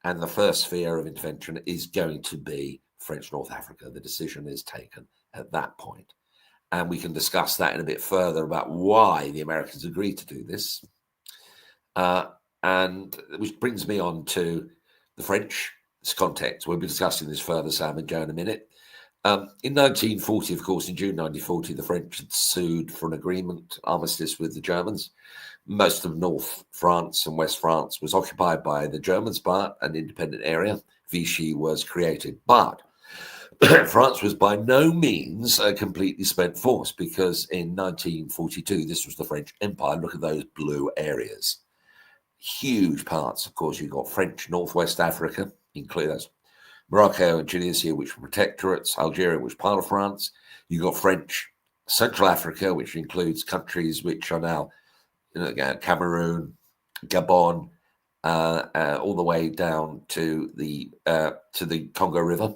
and the first sphere of intervention is going to be French North Africa. The decision is taken at that point. And we can discuss that in a bit further about why the Americans agreed to do this. And which brings me on to the French context. We'll be discussing this further, Sam and Joe, in a minute. In 1940, of course, in June 1940, the French had sued for an agreement, armistice with the Germans. Most of North France and West France was occupied by the Germans, but an independent area, Vichy, was created. But France was by no means a completely spent force, because in 1942, this was the French Empire. Look at those blue areas. Huge parts. Of course, you've got French Northwest Africa, including those Morocco and Tunisia, which were protectorates, Algeria, which was part of France. You've got French Central Africa, which includes countries which are now, Cameroon, Gabon, all the way down to the Congo River.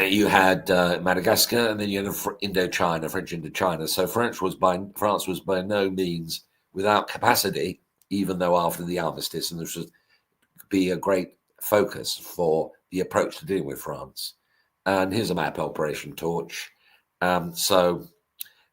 You had Madagascar, and then you had Indochina, French Indochina. So France was by no means without capacity, even though after the armistice, and this would be a great focus for the approach to dealing with France. And here's a map, Operation Torch. So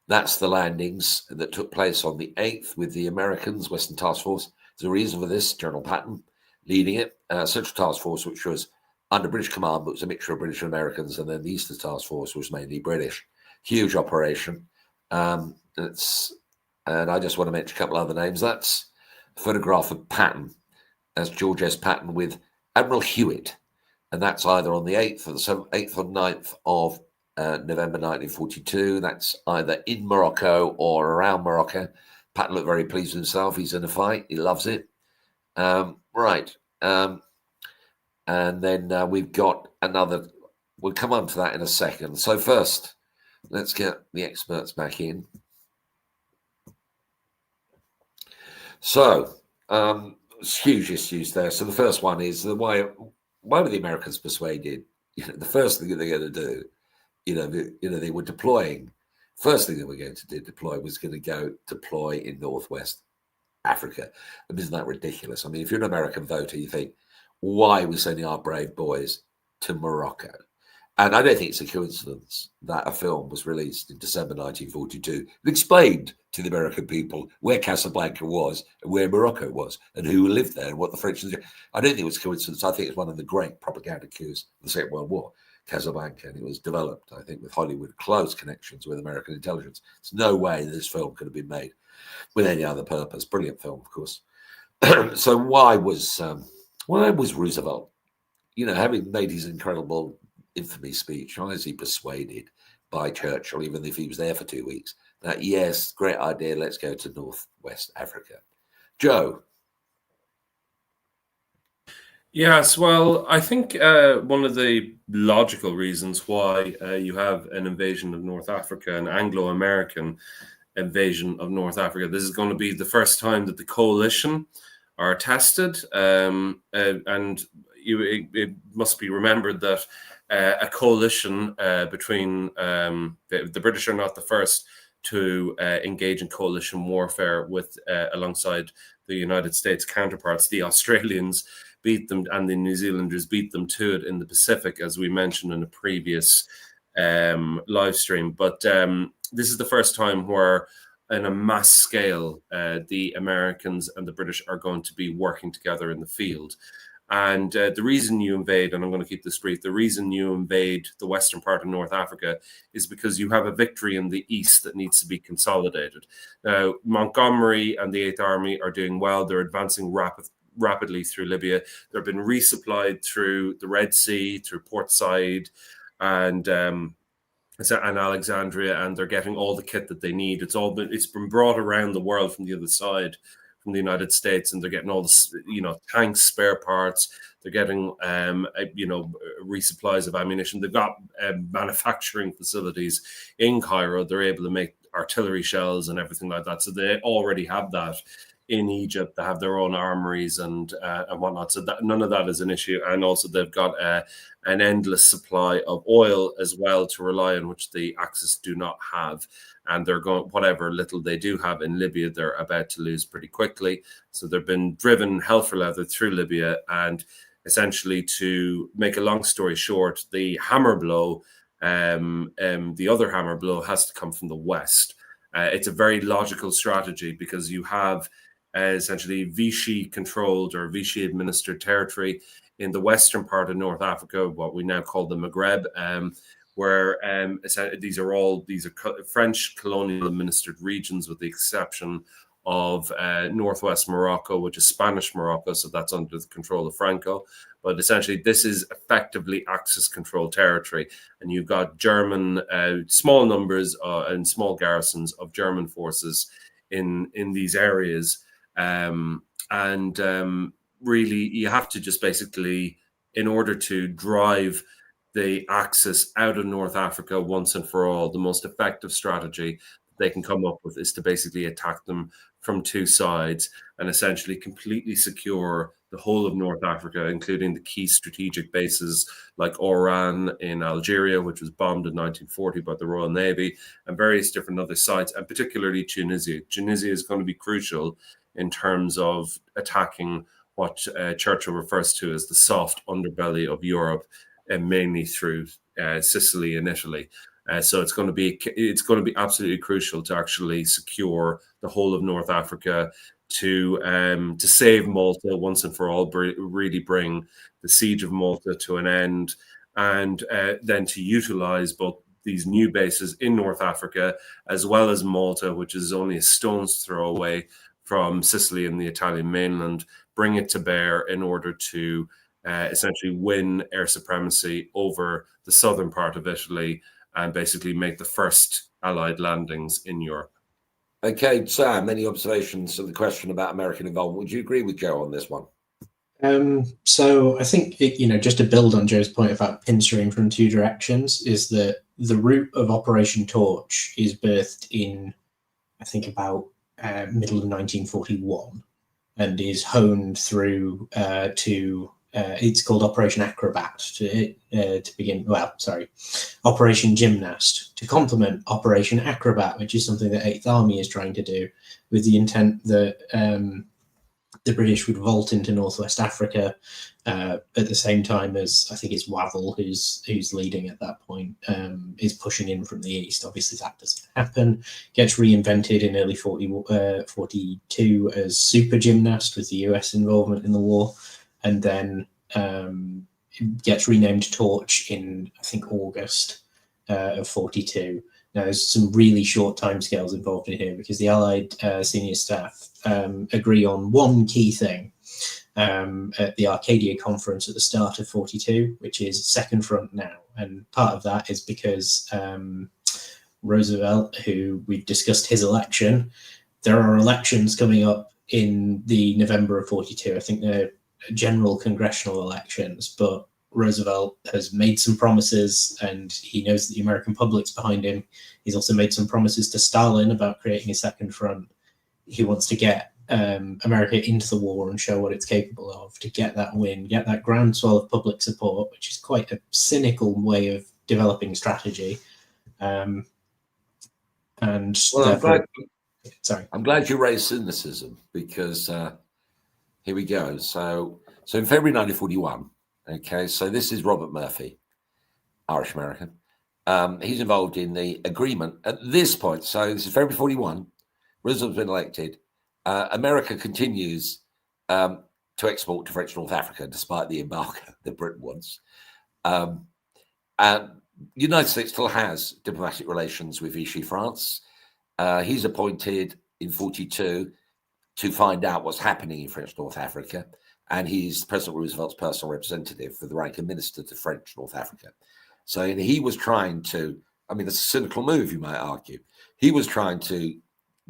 that's the landings that took place on the 8th with the Americans, Western Task Force. There's a reason for this, General Patton leading it. Central Task Force, which was under British command, but was a mixture of British and Americans, and then the Eastern Task Force was mainly British. Huge operation. And I just want to mention a couple other names. That's a photograph of Patton. That's George S. Patton with Admiral Hewitt, and that's either on the 8th or the 8th or 9th of November 1942. That's either in Morocco or around Morocco. Patton looked very pleased with himself. He's in a fight. He loves it. Right. And then we've got another. We'll come on to that in a second. So first, let's get the experts back in. So, huge issues there. So the first one is why were the Americans persuaded? The first thing that they're going to do, they were deploying. First thing they were going to deploy was going to go deploy in Northwest Africa. And isn't that ridiculous? I mean, if you're an American voter, you think, why are we sending our brave boys to Morocco? And I don't think it's a coincidence that a film was released in December 1942 that explained to the American people where Casablanca was and where Morocco was and who lived there and what the French did. I don't think it was a coincidence. I think it's one of the great propaganda coups of the Second World War, Casablanca, and it was developed, I think, with Hollywood, close connections with American intelligence. There's no way this film could have been made with any other purpose. Brilliant film, of course. So why was Roosevelt, having made his incredible infamy speech, why is he persuaded by Churchill, even if he was there for 2 weeks, that yes, great idea, let's go to Northwest Africa? Joe? Yes, well, I think one of the logical reasons why you have an invasion of North Africa, an Anglo-American invasion of North Africa, this is going to be the first time that the coalition are tested, and it must be remembered that a coalition between the British are not the first to engage in coalition warfare with alongside the United States counterparts. The Australians beat them and the New Zealanders beat them to it in the Pacific, as we mentioned in a previous live stream. But this is the first time where on a mass scale the Americans and the British are going to be working together in the field. And the reason you invade, and I'm going to keep this brief, the reason you invade the western part of North Africa is because you have a victory in the east that needs to be consolidated. Now, Montgomery and the 8th Army are doing well. They're advancing rapidly through Libya. They've been resupplied through the Red Sea, through Port Said and Alexandria, and they're getting all the kit that they need. It's been brought around the world from the other side, from the United States, and they're getting all the tanks, spare parts. They're getting resupplies of ammunition. They've got manufacturing facilities in Cairo. They're able to make artillery shells and everything like that. So they already have that in Egypt. They have their own armories and whatnot. So that none of that is an issue. And also they've got an endless supply of oil as well to rely on, which the Axis do not have. And they're going, whatever little they do have in Libya, they're about to lose pretty quickly. So they've been driven hell for leather through Libya. And essentially, to make a long story short, the hammer blow, the other hammer blow has to come from the West. It's a very logical strategy because you have essentially Vichy-controlled or Vichy-administered territory in the western part of North Africa, what we now call the Maghreb, where these are French colonial administered regions, with the exception of northwest Morocco, which is Spanish Morocco, so that's under the control of Franco. But essentially, this is effectively Axis-controlled territory, and you've got German small numbers and small garrisons of German forces in these areas, really, you have to just basically, in order to drive the Axis out of North Africa once and for all, the most effective strategy they can come up with is to basically attack them from two sides and essentially completely secure the whole of North Africa, including the key strategic bases like Oran in Algeria, which was bombed in 1940 by the Royal Navy, and various different other sites, and particularly Tunisia. Tunisia is going to be crucial in terms of attacking what Churchill refers to as the soft underbelly of Europe, and mainly through Sicily and Italy. So it's going to be absolutely crucial to actually secure the whole of North Africa, to save Malta once and for all, really bring the siege of Malta to an end, and then to utilize both these new bases in North Africa as well as Malta, which is only a stone's throw away from Sicily and the Italian mainland, bring it to bear in order to essentially win air supremacy over the southern part of Italy and basically make the first Allied landings in Europe. Okay, Sam, any observations on the question about American involvement? Would you agree with Joe on this one? So I think, just to build on Joe's point about pincering from two directions, is that the root of Operation Torch is birthed in, I think, about middle of 1941, and is honed through to it's called Operation Acrobat to begin. Well, sorry, Operation Gymnast to complement Operation Acrobat, which is something that 8th Army is trying to do, with the intent that the British would vault into Northwest Africa, at the same time as I think it's Wavell who's leading at that point, is pushing in from the east. Obviously, that doesn't happen. Gets reinvented in early 42 as super gymnast with the US involvement in the war, and then gets renamed Torch in, I think, August of 42. Now, there's some really short timescales involved in here because the Allied senior staff agree on one key thing at the Arcadia conference at the start of 42, which is Second Front now. And part of that is because Roosevelt, who we've discussed his election, there are elections coming up in the November of 42. I think they're general congressional elections, but Roosevelt has made some promises and he knows that the American public's behind him. He's also made some promises to Stalin about creating a second front. He wants to get America into the war and show what it's capable of, to get that win, get that groundswell of public support, which is quite a cynical way of developing strategy. And well, I'm glad you raised cynicism because here we go. So in February 1941, okay, so this is Robert Murphy, Irish American. He's involved in the agreement at this point. So this is February 41. Roosevelt's been elected. America continues to export to French North Africa despite the embargo that Britain wants. And the United States still has diplomatic relations with Vichy France. He's appointed in 42 to find out what's happening in French North Africa. And he's President Roosevelt's personal representative for the rank of minister to French North Africa. So he was trying to, I mean, it's a cynical move, you might argue. He was trying to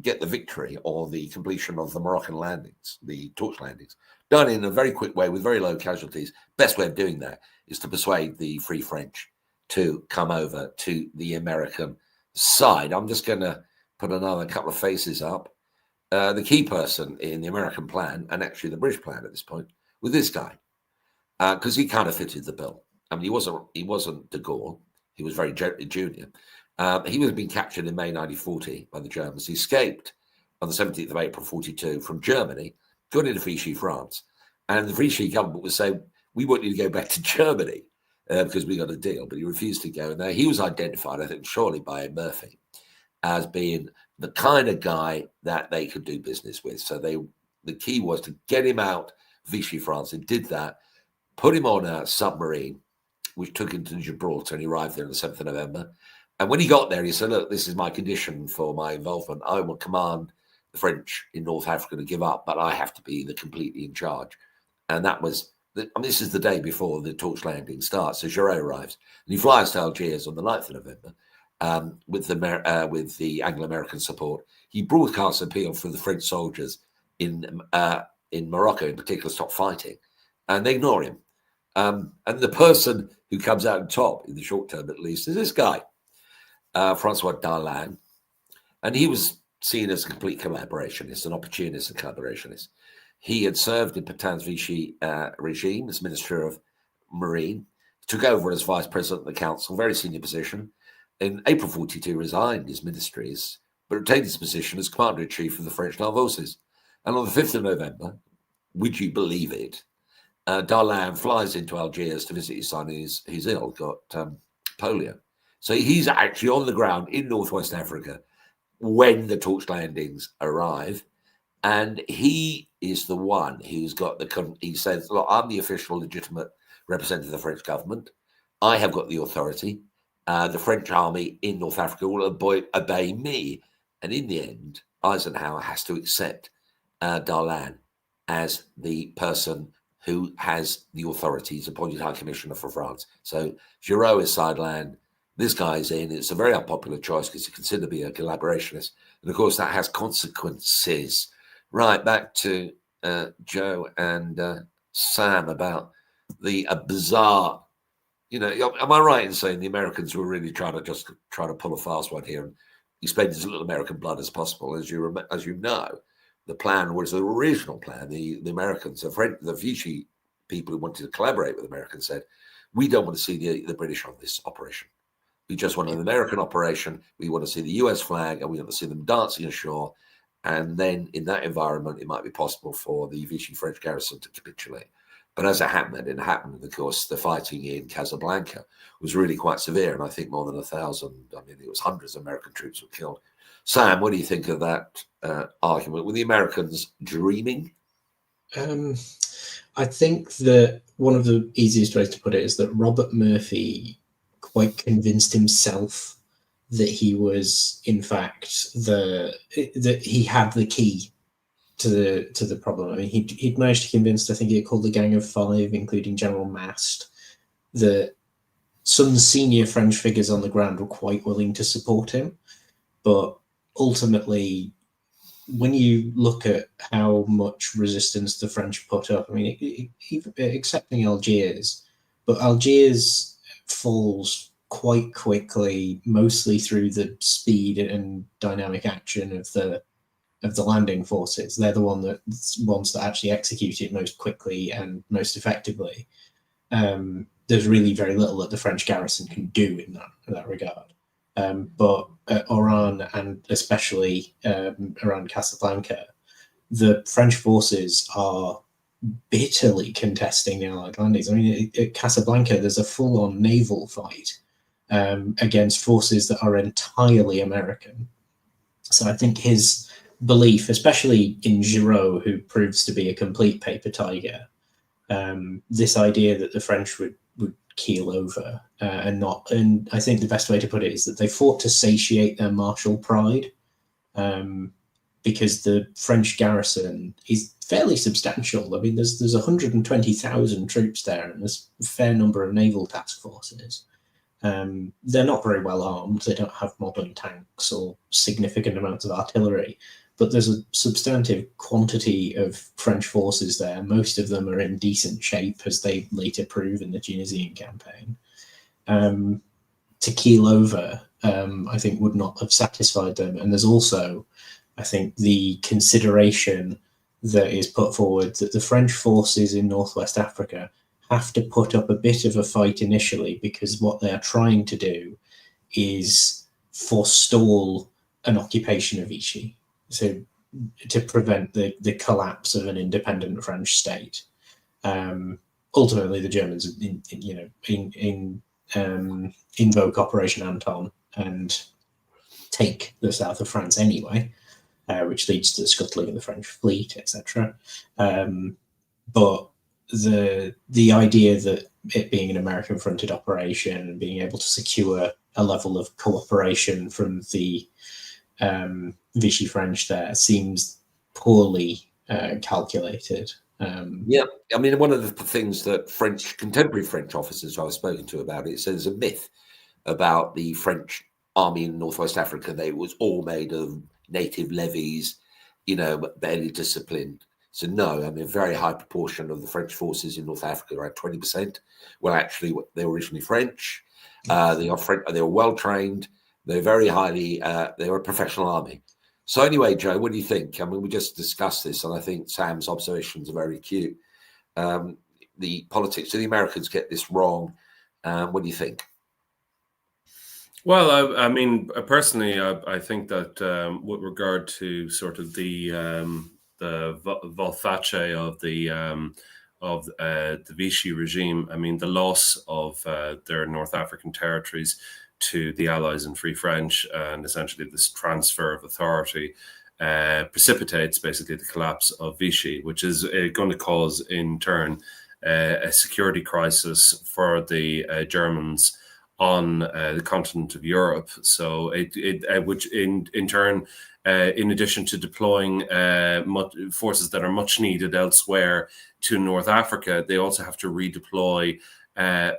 get the victory or the completion of the Moroccan landings, the torch landings, done in a very quick way with very low casualties. Best way of doing that is to persuade the Free French to come over to the American side. I'm just going to put another couple of faces up. The key person in the American plan, and actually the British plan at this point, was this guy, because he kind of fitted the bill. I mean, he wasn't de Gaulle. He was very junior. He was being captured in May 1940 by the Germans. He escaped on the 17th of April 42 from Germany, got into Vichy France, and the Vichy government was saying, "We want you to go back to Germany because we got a deal." But he refused to go. Now he was identified, I think, surely by Murphy as being the kind of guy that they could do business with. So the key was to get him out Vichy France, and did that, put him on a submarine, which took him to Gibraltar, and he arrived there on the 7th of November. And when he got there, he said, "Look, this is my condition for my involvement. I will command the French in North Africa to give up, but I have to be completely in charge." And that was, this is the day before the torch landing starts. So Giraud arrives, and he flies to Algiers on the 9th of November. With the Anglo-American support, he broadcasts an appeal for the French soldiers in Morocco, in particular, stop fighting, and they ignore him. And the person who comes out on top, in the short term at least, is this guy, Francois Darlan, and he was seen as a complete collaborationist, an opportunist and collaborationist. He had served in Pétain's Vichy regime as Minister of Marine, took over as Vice President of the Council, very senior position. In April 42, resigned his ministries, but retained his position as Commander-in-Chief of the French Naval Forces. And on the 5th of November, would you believe it, Darlan flies into Algiers to visit his son who's ill, got polio. So he's actually on the ground in Northwest Africa when the torch landings arrive. And he is the one who's got he says, "Look, I'm the official legitimate representative of the French government. I have got the authority. The French army in North Africa will obey me." And in the end, Eisenhower has to accept Darlan as the person who has the authorities, appointed High Commissioner for France. So Giraud is sidelined. This guy's in. It's a very unpopular choice because he's considered to be a collaborationist. And of course, that has consequences. Right, back to Joe and Sam about the bizarre, am I right in saying the Americans were really trying to pull a fast one here and expend as little American blood as possible? As you know, the plan was the original plan. The Americans, the Vichy people who wanted to collaborate with Americans said, "We don't want to see the British on this operation. We just want an American operation. We want to see the US flag, and we want to see them dancing ashore. And then in that environment, it might be possible for the Vichy French garrison to capitulate." But as it happened, of course, the fighting in Casablanca was really quite severe. And I think more than 1,000, I mean, it was hundreds of American troops were killed. Sam, what do you think of that argument? Were the Americans dreaming? I think that one of the easiest ways to put it is that Robert Murphy quite convinced himself that he was, in fact, that he had the key to the problem. I mean, he'd managed to convince, I think he called the Gang of Five, including General Mast, that some senior French figures on the ground were quite willing to support him. But ultimately, when you look at how much resistance the French put up, I mean, excepting Algiers, but Algiers falls quite quickly, mostly through the speed and dynamic action of the landing forces. They're the ones that actually execute it most quickly and most effectively. There's really very little that the French garrison can do in that regard. But at Oran, and especially around Casablanca, the French forces are bitterly contesting the Allied landings. I mean, at Casablanca, there's a full-on naval fight against forces that are entirely American. So I think his belief, especially in Giraud, who proves to be a complete paper tiger, this idea that the French would keel over and I think the best way to put it is that they fought to satiate their martial pride, because the French garrison is fairly substantial. I mean, there's 120,000 troops there, and there's a fair number of naval task forces. They're not very well armed. They don't have modern tanks or significant amounts of artillery, but there's a substantive quantity of French forces there. Most of them are in decent shape, as they later prove in the Tunisian campaign. To keel over, I think, would not have satisfied them. And there's also, I think, the consideration that is put forward that the French forces in Northwest Africa have to put up a bit of a fight initially, because what they're trying to do is forestall an occupation of Vichy, so to prevent the collapse of an independent French state. Ultimately, the Germans, invoke Operation Anton and take the south of France anyway, which leads to the scuttling of the French fleet, etc. But the idea that it being an American-fronted operation and being able to secure a level of cooperation from the Vichy French there seems poorly calculated. Yeah, I mean, one of the things that contemporary French officers I've spoken to about it, so there's a myth about the French army in Northwest Africa. They was all made of native levies, barely disciplined. So no, I mean, a very high proportion of the French forces in North Africa, around 20%, were actually, they were originally French. They were well trained. They're very highly, they were a professional army. So anyway, Joe, what do you think? I mean, we just discussed this, and I think Sam's observations are very acute. The politics of the Americans get this wrong. What do you think? Well, I mean, personally, I think that with regard to sort of the Volface of the Vichy regime, I mean, the loss of their North African territories to the Allies and Free French, and essentially this transfer of authority precipitates basically the collapse of Vichy, which is going to cause in turn a security crisis for the Germans on the continent of Europe. So which in turn, in addition to deploying forces that are much needed elsewhere to North Africa, they also have to redeploy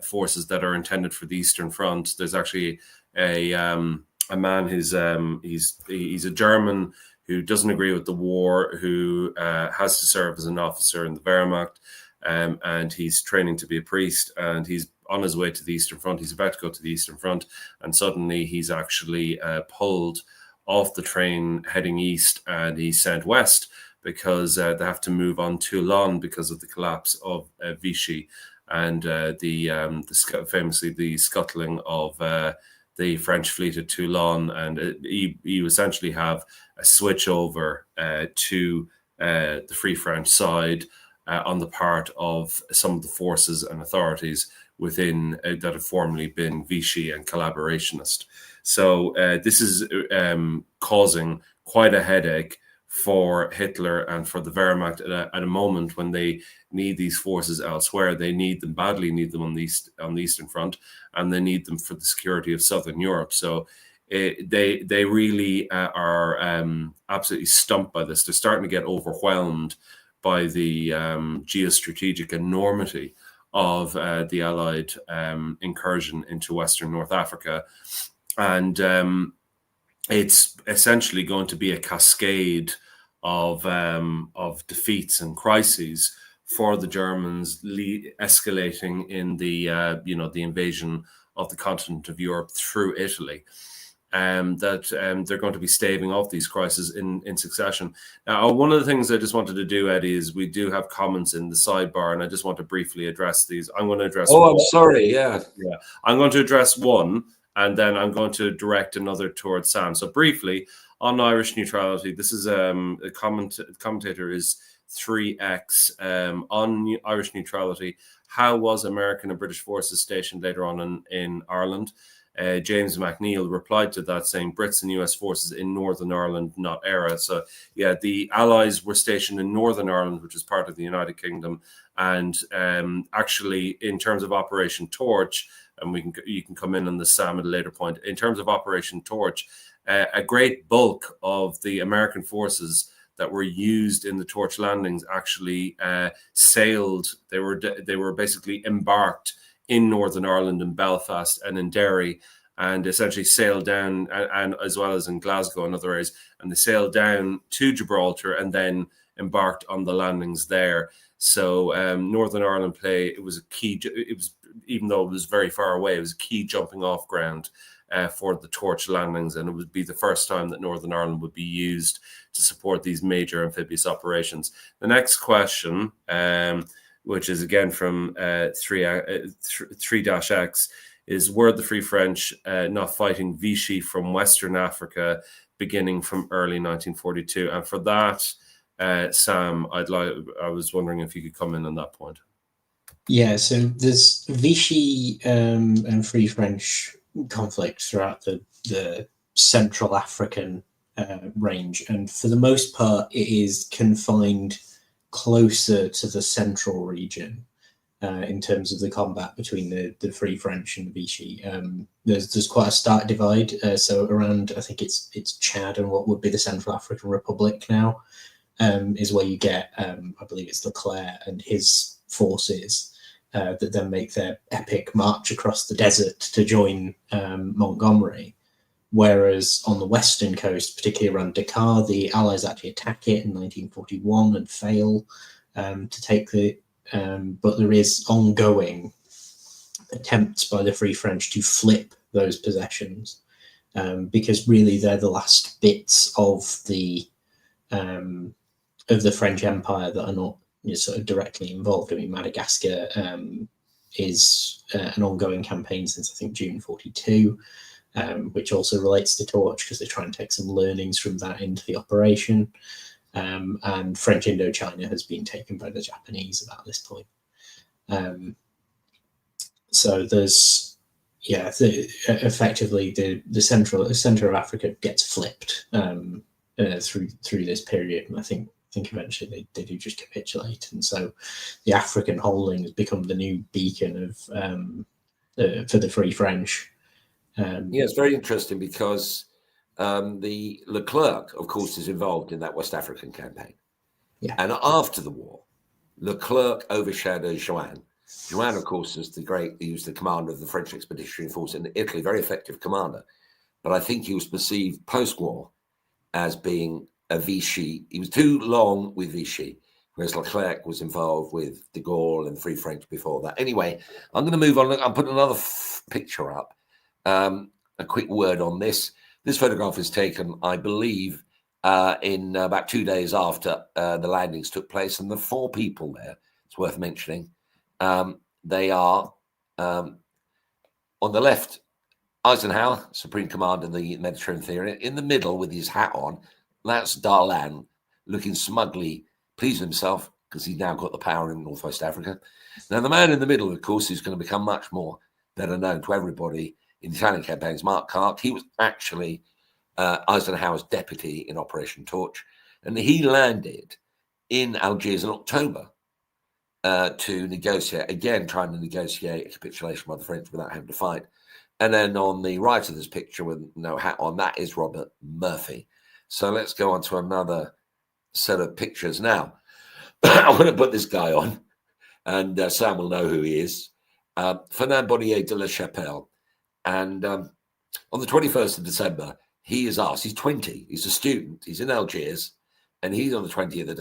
forces that are intended for the Eastern Front. There's actually a man who's he's a German who doesn't agree with the war, who has to serve as an officer in the Wehrmacht, and he's training to be a priest, and he's on his way to the Eastern Front. He's about to go to the Eastern Front, and suddenly he's actually pulled off the train heading east, and he's sent west because they have to move on Toulon because of the collapse of Vichy and famously the scuttling of the French fleet at Toulon, and you essentially have a switch over to the Free French side. on the part of some of the forces and authorities within that have formerly been Vichy and collaborationist. So this is causing quite a headache for Hitler and for the Wehrmacht at a moment when they need these forces elsewhere. They badly need them on the Eastern Front, and they need them for the security of Southern Europe. So they really are absolutely stumped by this. They're starting to get overwhelmed by the geostrategic enormity of the Allied incursion into Western North Africa. And it's essentially going to be a cascade of defeats and crises for the Germans, escalating in the the invasion of the continent of Europe through Italy. That they're going to be staving off these crises in succession. Now, one of the things I just wanted to do, Eddie, is we do have comments in the sidebar, and I just want to briefly address these. I'm going to address. Oh, I'm sorry. Yeah. I'm going to address one, and then I'm going to direct another towards Sam. So briefly on Irish neutrality, this is a commentator is 3X on Irish neutrality. How was American and British forces stationed later on in Ireland? James McNeil replied to that saying Brits and US forces in Northern Ireland, not ERA. So yeah, the Allies were stationed in Northern Ireland, which is part of the United Kingdom. And actually, in terms of Operation Torch, and you can come in on the Sam at a later point, in terms of Operation Torch, a great bulk of the American forces that were used in the Torch landings actually sailed. They were basically embarked in Northern Ireland, in Belfast and in Derry, and essentially sailed down, and as well as in Glasgow and other areas, and they sailed down to Gibraltar and then embarked on the landings there. So Northern Ireland it was a key. It was, even though it was very far away, it was a key jumping off ground for the Torch landings, and it would be the first time that Northern Ireland would be used to support these major amphibious operations. The next question, which is again from 3-X, is were the Free French not fighting Vichy from Western Africa beginning from early 1942? And for that, Sam, I was wondering if you could come in on that point. Yeah, so there's Vichy and Free French conflict throughout the Central African range, and for the most part, it is confined closer to the central region in terms of the combat between the Free French and the Vichy. There's quite a stark divide. So around, I think it's Chad and what would be the Central African Republic now, is where you get, I believe it's Leclerc and his forces that then make their epic march across the desert to join Montgomery. Whereas on the western coast, particularly around Dakar, the Allies actually attack it in 1941 and fail to take the. But there is ongoing attempts by the Free French to flip those possessions because really they're the last bits of the French Empire that are not sort of directly involved. I mean, Madagascar is an ongoing campaign since I think June 42. Which also relates to Torch because they try and take some learnings from that into the operation. And French Indochina has been taken by the Japanese about this point. So there's, effectively the center of Africa gets flipped through this period, and I think eventually they do just capitulate, and so the African holding has become the new beacon of for the Free French. It's very interesting because the Leclerc, of course, is involved in that West African campaign. Yeah. And after the war, Leclerc overshadowed Joanne. Joanne, of course, he was the commander of the French Expeditionary Force in Italy, very effective commander. But I think he was perceived post-war as being a Vichy. He was too long with Vichy, whereas Leclerc was involved with de Gaulle and Free French before that. Anyway, I'm going to move on. I'm putting another picture up. A quick word on this. This photograph is taken, I believe, in about 2 days after the landings took place. And the four people there, it's worth mentioning, they are on the left, Eisenhower, Supreme Commander of the Mediterranean Theater. In the middle with his hat on, that's Darlan, looking smugly pleased with himself, because he's now got the power in Northwest Africa. Now, the man in the middle, of course, who's going to become much more better known to everybody in the Italian campaigns, Mark Kark. He was actually Eisenhower's deputy in Operation Torch, and he landed in Algiers in October to negotiate, again, trying to negotiate a capitulation by the French without having to fight. And then on the right of this picture with no hat on, that is Robert Murphy. So let's go on to another set of pictures now. I'm going to put this guy on, and Sam will know who he is. Fernand Bonnier de la Chapelle. And on the 21st of December, he is asked, he's 20, he's a student, he's in Algiers, and he's on the 20th of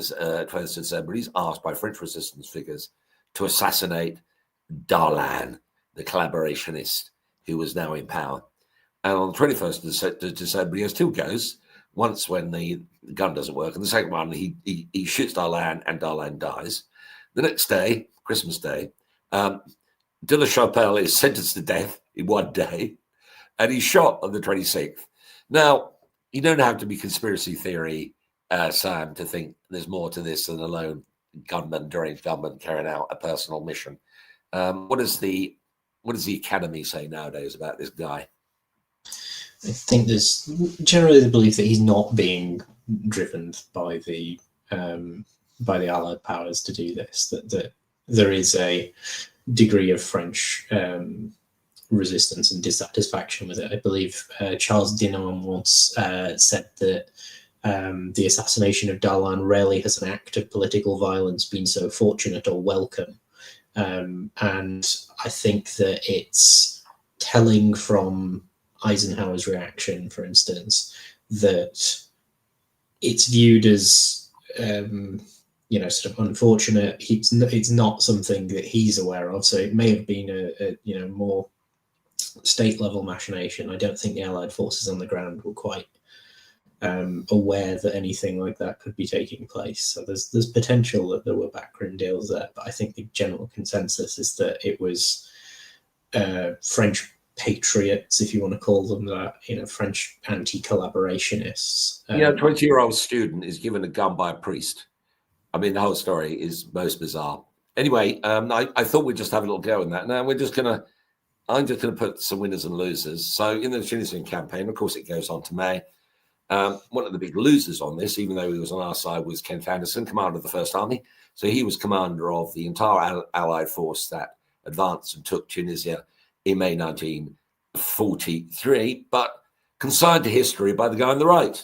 December, he's asked by French resistance figures to assassinate Darlan, the collaborationist who was now in power. And on the 21st of December, he still goes, once when the gun doesn't work, and the second one, he shoots Darlan, and Darlan dies. The next day, Christmas Day, de la Chapelle is sentenced to death in one day, and he's shot on the 26th. Now, you don't have to be conspiracy theory, Sam, to think there's more to this than a lone gunman, deranged gunman, carrying out a personal mission. What does the Academy say nowadays about this guy? I think there's generally the belief that he's not being driven by the Allied powers to do this. That there is a degree of French resistance and dissatisfaction with it. I believe Charles Dinan once said that the assassination of Darlan rarely has an act of political violence been so fortunate or welcome. And I think that it's telling from Eisenhower's reaction, for instance, that it's viewed as sort of unfortunate. It's not something that he's aware of, so it may have been a more state level machination. I don't think the Allied forces on the ground were quite aware that anything like that could be taking place. So there's potential that there were backroom deals there, but I think the general consensus is that it was French patriots, if you want to call them that, French anti-collaborationists. 20-year-old student is given a gun by a priest. I mean, the whole story is most bizarre. Anyway, I thought we'd just have a little go in that. Now I'm just going to put some winners and losers. So in the Tunisian campaign, of course, it goes on to May. One of the big losers on this, even though he was on our side, was Kenneth Anderson, commander of the First Army. So he was commander of the entire Allied force that advanced and took Tunisia in May 1943, but consigned to history by the guy on the right.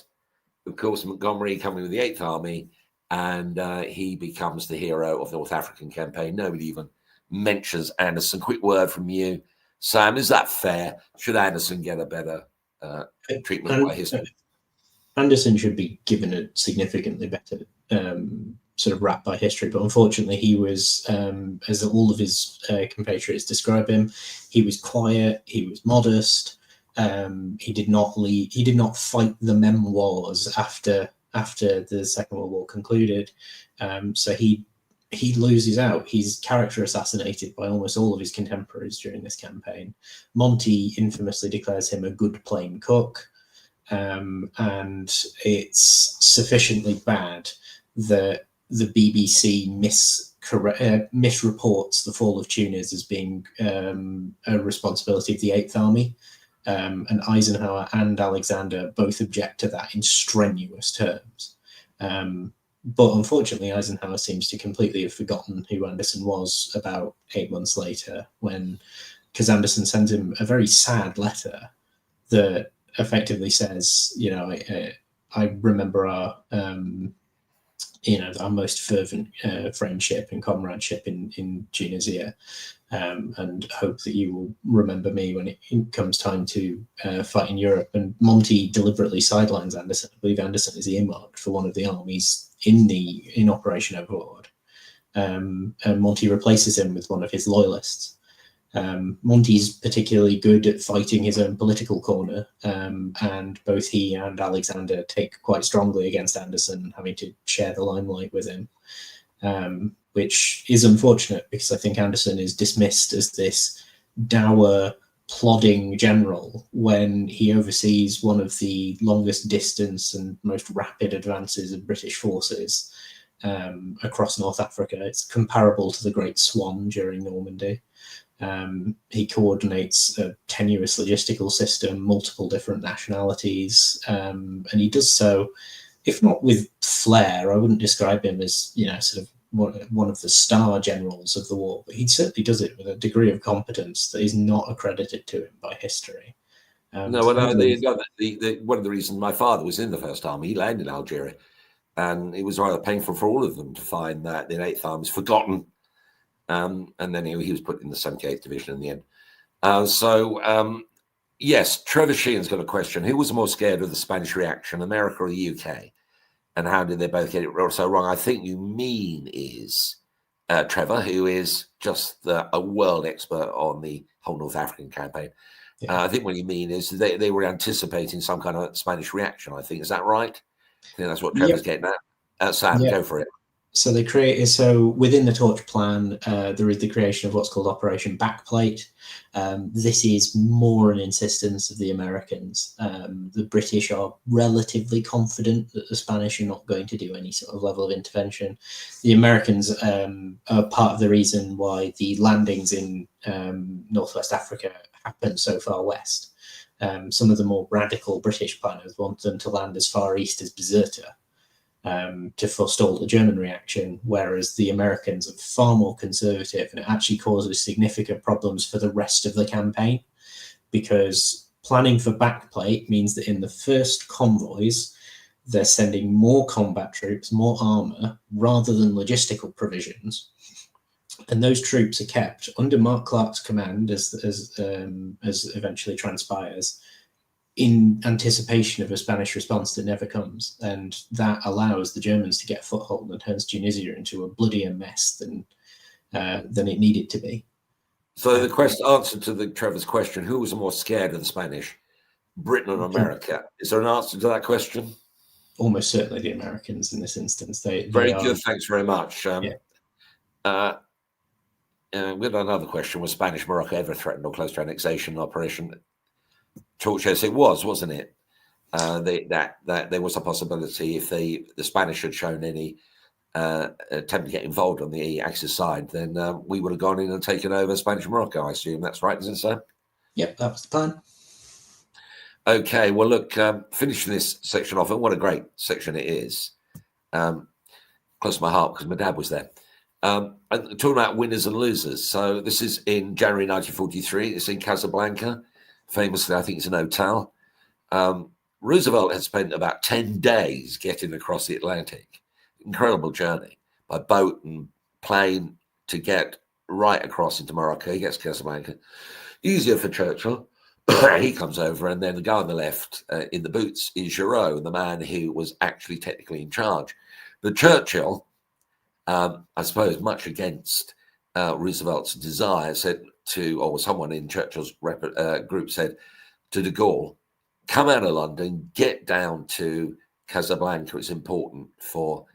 Of course, Montgomery coming with the 8th Army, and he becomes the hero of the North African campaign. Nobody even mentions Anderson. Quick word from you, Sam. Is that fair? Should Anderson get a better treatment by history? Anderson should be given a significantly better sort of rap by history, but unfortunately he was, as all of his compatriots describe him, he was quiet, he was modest, he did not fight the memoirs after the Second World War concluded, so he loses out. He's character assassinated by almost all of his contemporaries during this campaign. Monty infamously declares him a good plain cook, and it's sufficiently bad that the BBC misreports the fall of Tunis as being a responsibility of the 8th Army, and Eisenhower and Alexander both object to that in strenuous terms. But unfortunately, Eisenhower seems to completely have forgotten who Anderson was about 8 months later, because Anderson sends him a very sad letter that effectively says, I remember our most fervent friendship and comradeship in Tunisia, and hope that you will remember me when it comes time to fight in Europe. And Monty deliberately sidelines Anderson. I believe Anderson is earmarked for one of the armies in Operation Overlord, and Monty replaces him with one of his loyalists. Monty's particularly good at fighting his own political corner, and both he and Alexander take quite strongly against Anderson, having to share the limelight with him, which is unfortunate because I think Anderson is dismissed as this dour, plodding general when he oversees one of the longest distance and most rapid advances of British forces across North Africa. It's comparable to the Great Swan during Normandy. He coordinates a tenuous logistical system, multiple different nationalities, and he does so, if not with flair. I wouldn't describe him as, sort of one of the star generals of the war, but he certainly does it with a degree of competence that is not accredited to him by history. One of the reasons my father was in the First Army, he landed in Algeria, and it was rather painful for all of them to find that the 8th Army was forgotten. And then he was put in the 78th Division in the end. Yes, Trevor Sheehan's got a question. Who was more scared of the Spanish reaction, America or the UK? And how did they both get it so wrong? I think you mean is Trevor, who is just a world expert on the whole North African campaign. Yeah. I think what you mean is they were anticipating some kind of Spanish reaction, I think. Is that right? I think that's what Trevor's getting at. Sam, go for it. So within the Torch Plan, there is the creation of what's called Operation Backplate. This is more an insistence of the Americans. The British are relatively confident that the Spanish are not going to do any sort of level of intervention. The Americans are part of the reason why the landings in Northwest Africa happen so far west. Some of the more radical British planners want them to land as far east as Bizerta, to forestall the German reaction, whereas the Americans are far more conservative, and it actually causes significant problems for the rest of the campaign, because planning for backplate means that in the first convoys, they're sending more combat troops, more armour, rather than logistical provisions. And those troops are kept under Mark Clark's command, as eventually transpires, in anticipation of a Spanish response that never comes. And that allows the Germans to get a foothold and turns Tunisia into a bloodier mess than it needed to be. So the answer to Trevor's question, who was more scared of the Spanish, Britain or America? Is there an answer to that question? Almost certainly the Americans in this instance. Very good, thanks very much. We had another question. Was Spanish Morocco ever threatened or close to annexation? Operation Torches, it was, wasn't it? That there was a possibility if the Spanish had shown any attempt to get involved on the Axis side, then we would have gone in and taken over Spanish Morocco. I assume that's right, isn't it, sir? Yep, that was the plan. Okay, well, look, finishing this section off, and what a great section it is. Close to my heart because my dad was there. Talking about winners and losers. So this is in January 1943. It's in Casablanca. Famously, I think it's an hotel. Roosevelt had spent about 10 days getting across the Atlantic. Incredible journey by boat and plane to get right across into Morocco. He gets to Casablanca. Easier for Churchill. He comes over, and then the guy on the left in the boots is Giraud, the man who was actually technically in charge. But Churchill, I suppose much against Roosevelt's desire, said or someone in Churchill's group said to de Gaulle, come out of London, get down to Casablanca. It's important for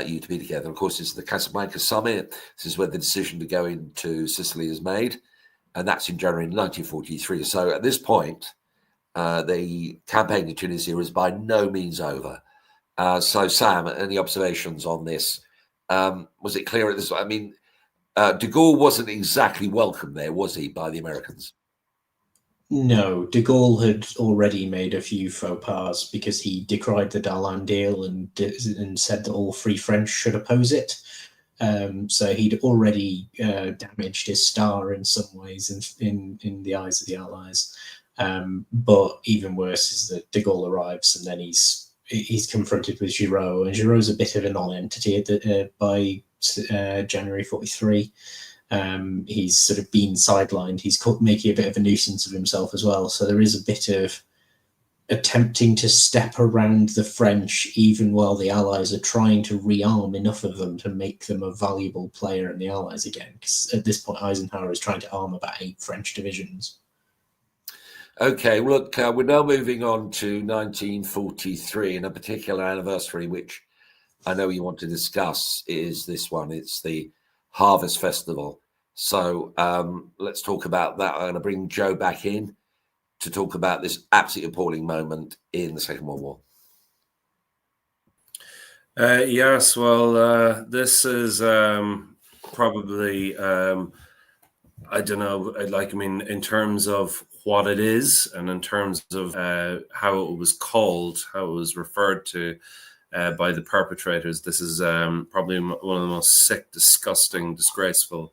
you to be together. Of course, this is the Casablanca summit. This is where the decision to go into Sicily is made. And that's in January 1943. So at this point, the campaign in Tunisia is by no means over. So Sam, any observations on this? Was it clear at this? I mean, de Gaulle wasn't exactly welcome there, was he, by the Americans? No, de Gaulle had already made a few faux pas because he decried the Darlan deal and said that all Free French should oppose it. So he'd already damaged his star in some ways in the eyes of the Allies. But even worse is that de Gaulle arrives and then he's confronted with Giraud, and Giraud's a bit of a non-entity by January 43. He's sort of been sidelined. He's making a bit of a nuisance of himself as well. So there is a bit of attempting to step around the French, even while the Allies are trying to rearm enough of them to make them a valuable player in the Allies again. Because at this point, Eisenhower is trying to arm about 8 French divisions. Okay, well, look, we're now moving on to 1943, and a particular anniversary, which I know you want to discuss, is this one. It's the Harvest Festival. So let's talk about that. I'm going to bring Joe back in to talk about this absolutely appalling moment in the Second World War. Yes, well, this is probably, I don't know, like, I mean, in terms of what it is and in terms of how it was called, how it was referred to by the perpetrators, this is probably one of the most sick, disgusting, disgraceful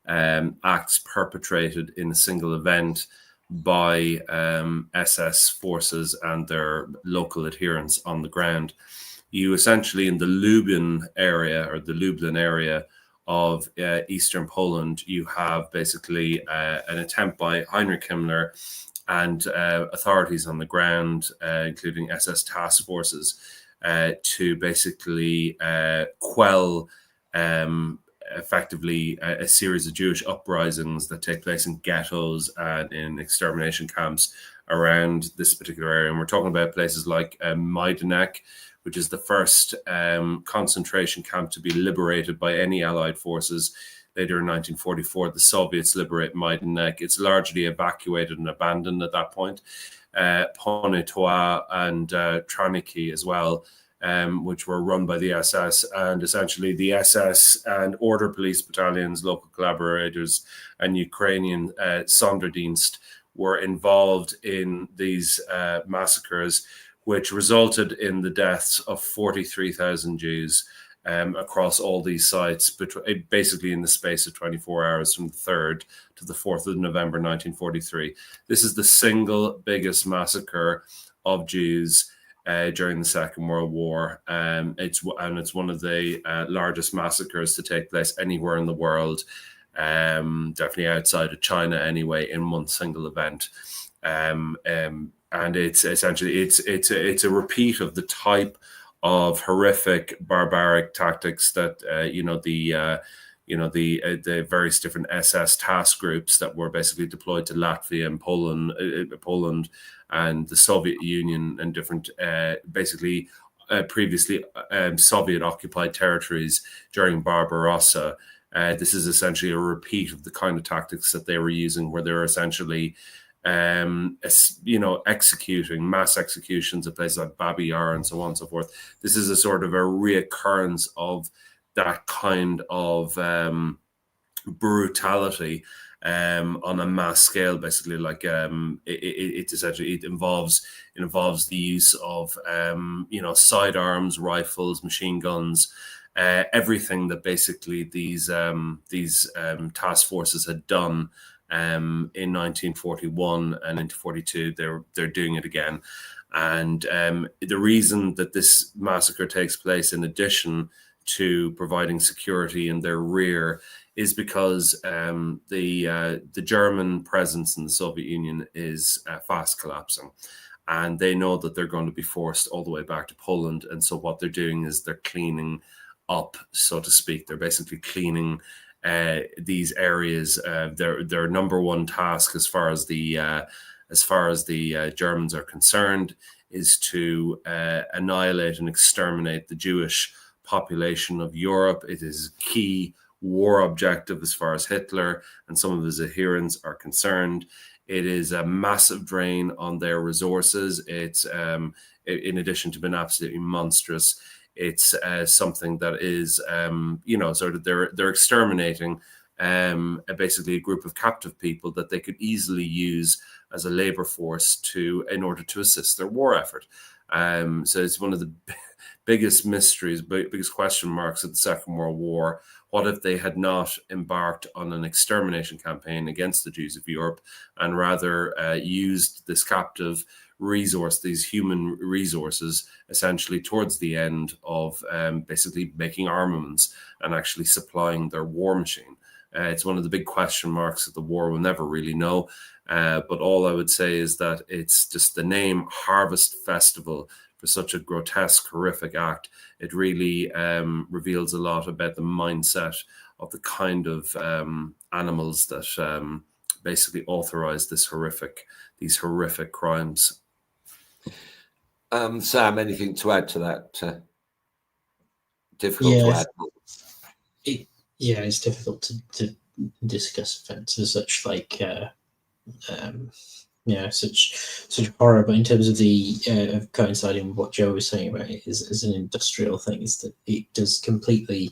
acts perpetrated in a single event by SS forces and their local adherents on the ground. You essentially, in the Lublin area of eastern Poland, you have basically an attempt by Heinrich Himmler and authorities on the ground, including SS task forces, to basically quell effectively a series of Jewish uprisings that take place in ghettos and in extermination camps around this particular area. And we're talking about places like Majdanek, which is the first concentration camp to be liberated by any Allied forces. Later in 1944, the Soviets liberate Majdanek. It's largely evacuated and abandoned at that point. Ponetois and Traniki as well, which were run by the SS, and essentially the SS and order police battalions, local collaborators, and Ukrainian Sonderdienst were involved in these massacres, which resulted in the deaths of 43,000 Jews across all these sites, basically in the space of 24 hours from the 3rd to the 4th of November 1943. This is the single biggest massacre of Jews during the Second World War. It's one of the largest massacres to take place anywhere in the world, definitely outside of China anyway, in one single event. And it's essentially it's a repeat of the type of horrific, barbaric tactics that the various different SS task groups that were basically deployed to Latvia and Poland and the Soviet Union and different previously Soviet occupied territories during Barbarossa. This is essentially a repeat of the kind of tactics that they were using, where they were essentially executing mass executions at places like Babi Yar and so on and so forth. This is a sort of a reoccurrence of that kind of brutality on a mass scale, basically. Like it involves the use of sidearms, rifles, machine guns, everything that basically these task forces had done in 1941 and into 42. They're doing it again. And the reason that this massacre takes place, in addition to providing security in their rear, is because the German presence in the Soviet Union is fast collapsing. And they know that they're going to be forced all the way back to Poland. And so what they're doing is they're cleaning up, so to speak. They're basically cleaning these areas. Their number one task, as far as the Germans are concerned, is to annihilate and exterminate the Jewish population of Europe. It is a key war objective as far as Hitler and some of his adherents are concerned. It is a massive drain on their resources. It's in addition to being absolutely monstrous, it's something that is sort of they're exterminating basically a group of captive people that they could easily use as a labor force in order to assist their war effort. So it's one of the biggest mysteries, biggest question marks of the Second World War. What if they had not embarked on an extermination campaign against the Jews of Europe, and rather used this captive resource, these human resources, essentially towards the end of basically making armaments and actually supplying their war machine? It's one of the big question marks that the war will never really know. But all I would say is that it's just the name Harvest Festival for such a grotesque, horrific act. It really reveals a lot about the mindset of the kind of animals that basically authorize these horrific crimes. Sam, anything to add to that? Difficult to add. It's difficult to discuss events as such. Like Yeah, such horror. But in terms of the coinciding with what Joe was saying about it as an industrial thing, is that it does completely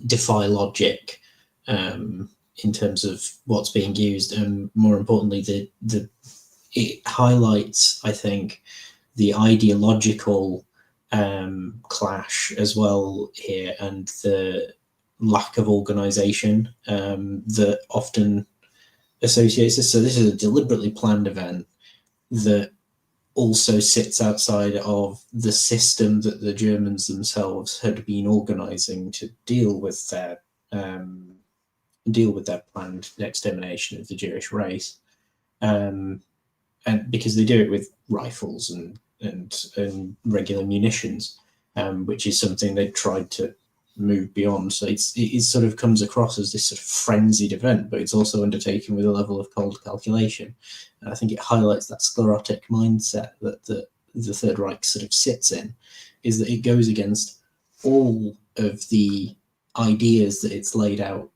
defy logic in terms of what's being used, and more importantly, it highlights, I think, the ideological clash as well here, and the lack of organization that often associates this. So this is a deliberately planned event that also sits outside of the system that the Germans themselves had been organizing to deal with their planned extermination of the Jewish race, and because they do it with rifles and regular munitions, which is something they tried to move beyond. So it sort of comes across as this sort of frenzied event, but it's also undertaken with a level of cold calculation. And I think it highlights that sclerotic mindset that the Third Reich sort of sits in, is that it goes against all of the ideas that it's laid out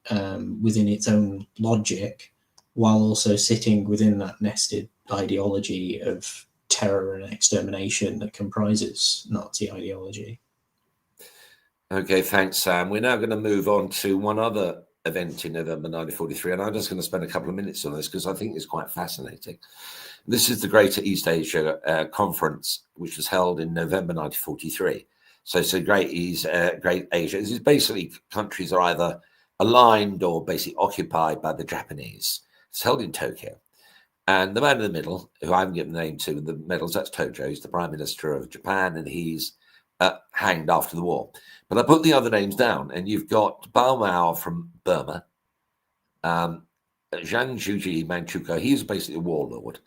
within its own logic, while also sitting within that nested ideology of terror and extermination that comprises Nazi ideology. Okay, thanks, Sam. We're now going to move on to one other event in November 1943, and I'm just going to spend a couple of minutes on this because I think it's quite fascinating. This is the Greater East Asia Conference, which was held in November 1943. So Great Asia. This is basically countries are either aligned or basically occupied by the Japanese. It's held in Tokyo. And the man in the middle, who I haven't given the name to in the medals, that's Tojo. He's the Prime Minister of Japan, and he's hanged after the war. But I put the other names down, and you've got Bao Mao from Burma, Zhang Zhuji Manchukuo, he's basically a warlord.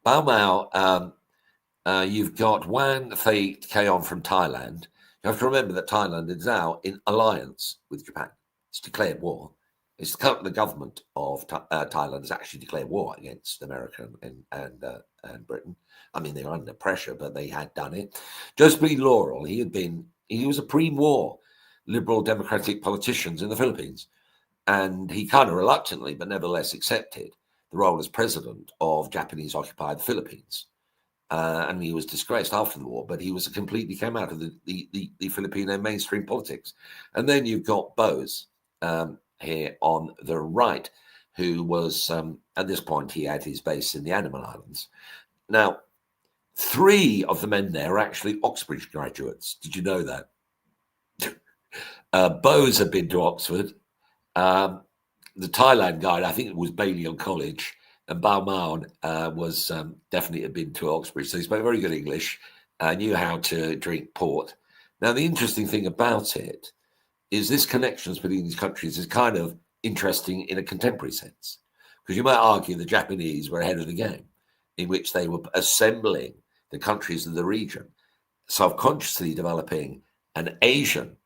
Bao Mao, you've got Wan Fei Keon from Thailand. You have to remember that Thailand is now in alliance with Japan. It's declared war. It's the government of Thailand has actually declared war against America and Britain. I mean, they were under pressure, but they had done it. Joseph B. Laurel, he was a pre-war liberal democratic politician in the Philippines. And he kind of reluctantly, but nevertheless accepted the role as president of Japanese-occupied Philippines. And he was disgraced after the war, but he came out of the Filipino mainstream politics. And then you've got Bose here on the right, who was, at this point, he had his base in the Andaman Islands. Now, 3 of the men there are actually Oxbridge graduates. Did you know that? Bose had been to Oxford. The Thailand guy, I think it was Balliol College, and Bao Mao was definitely had been to Oxbridge. So he spoke very good English, knew how to drink port. Now, the interesting thing about it is this connections between these countries is kind of interesting in a contemporary sense, because you might argue the Japanese were ahead of the game, in which they were assembling the countries of the region, subconsciously developing an Asian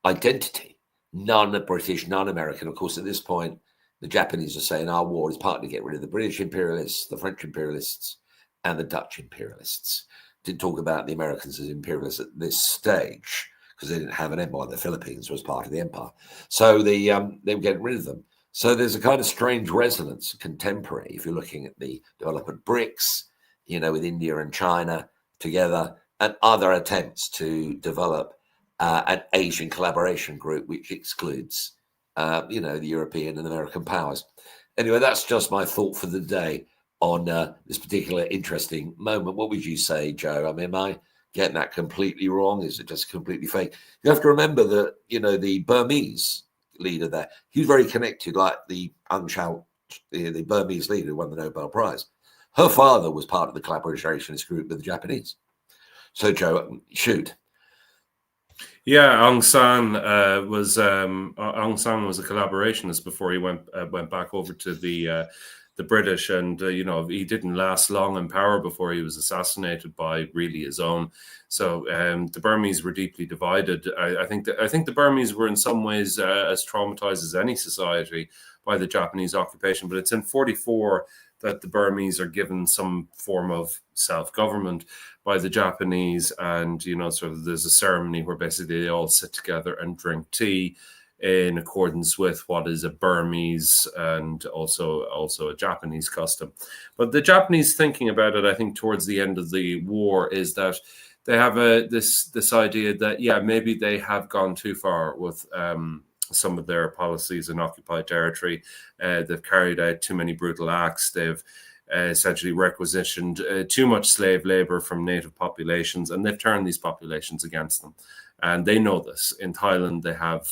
identity, non-British, non-American. Of course, at this point, the Japanese are saying our war is partly to get rid of the British imperialists, the French imperialists, and the Dutch imperialists. Didn't talk about the Americans as imperialists at this stage because they didn't have an empire. The Philippines was part of the empire. So they were getting rid of them. So there's a kind of strange resonance, contemporary, if you're looking at the development BRICS, with India and China together, and other attempts to develop an Asian collaboration group, which excludes, the European and American powers. Anyway, that's just my thought for the day on this particular interesting moment. What would you say, Joe? I mean, am I getting that completely wrong? Is it just completely fake? You have to remember that, the Burmese leader there, he's very connected, like the the Burmese leader who won the Nobel Prize. Her father was part of the collaborationist group with the Japanese. So, Joe, shoot. Yeah, Aung San was a collaborationist before he went back over to the British, and he didn't last long in power before he was assassinated by really his own. So the Burmese were deeply divided. I think the Burmese were in some ways as traumatized as any society by the Japanese occupation. But it's in 1944 that the Burmese are given some form of self-government by the Japanese, and sort of there's a ceremony where basically they all sit together and drink tea, in accordance with what is a Burmese and also a Japanese custom. But the Japanese thinking about it, I think, towards the end of the war is that they have this idea that, yeah, maybe they have gone too far with some of their policies in occupied territory. They've carried out too many brutal acts. They've essentially requisitioned too much slave labor from native populations, and they've turned these populations against them. And they know this. In Thailand, they have,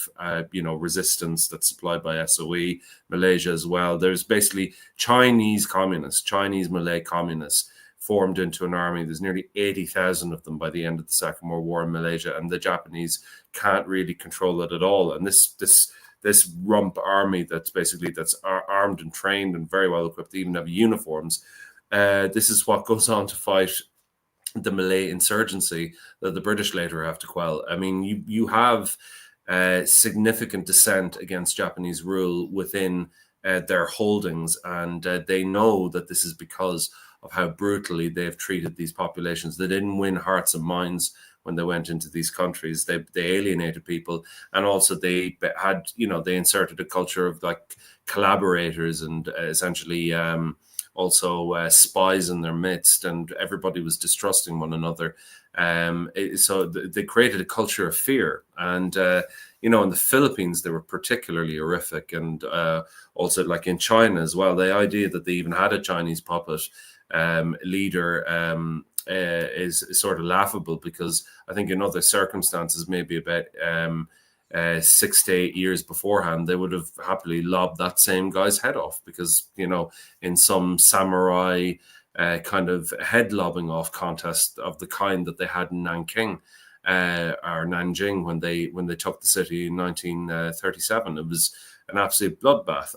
resistance that's supplied by SOE, Malaysia as well. There's basically Chinese communists, Chinese Malay communists formed into an army. There's nearly 80,000 of them by the end of the Second World War in Malaysia, and the Japanese can't really control it at all. And this rump army that's armed and trained and very well equipped, they even have uniforms. This is what goes on to fight the Malay insurgency that the British later have to quell. I mean, you have significant dissent against Japanese rule within their holdings, and they know that this is because of how brutally they've treated these populations. They didn't win hearts and minds when they went into these countries. They alienated people, and also they had, they inserted a culture of like collaborators and essentially also spies in their midst, and everybody was distrusting one another. So they created a culture of fear. And, in the Philippines, they were particularly horrific. And also like in China as well, the idea that they even had a Chinese puppet leader is sort of laughable, because I think in other circumstances, maybe about 6 to 8 years beforehand, they would have happily lobbed that same guy's head off, because, in some samurai kind of head lobbing off contest of the kind that they had in Nanking or Nanjing when they took the city in 1937, it was an absolute bloodbath.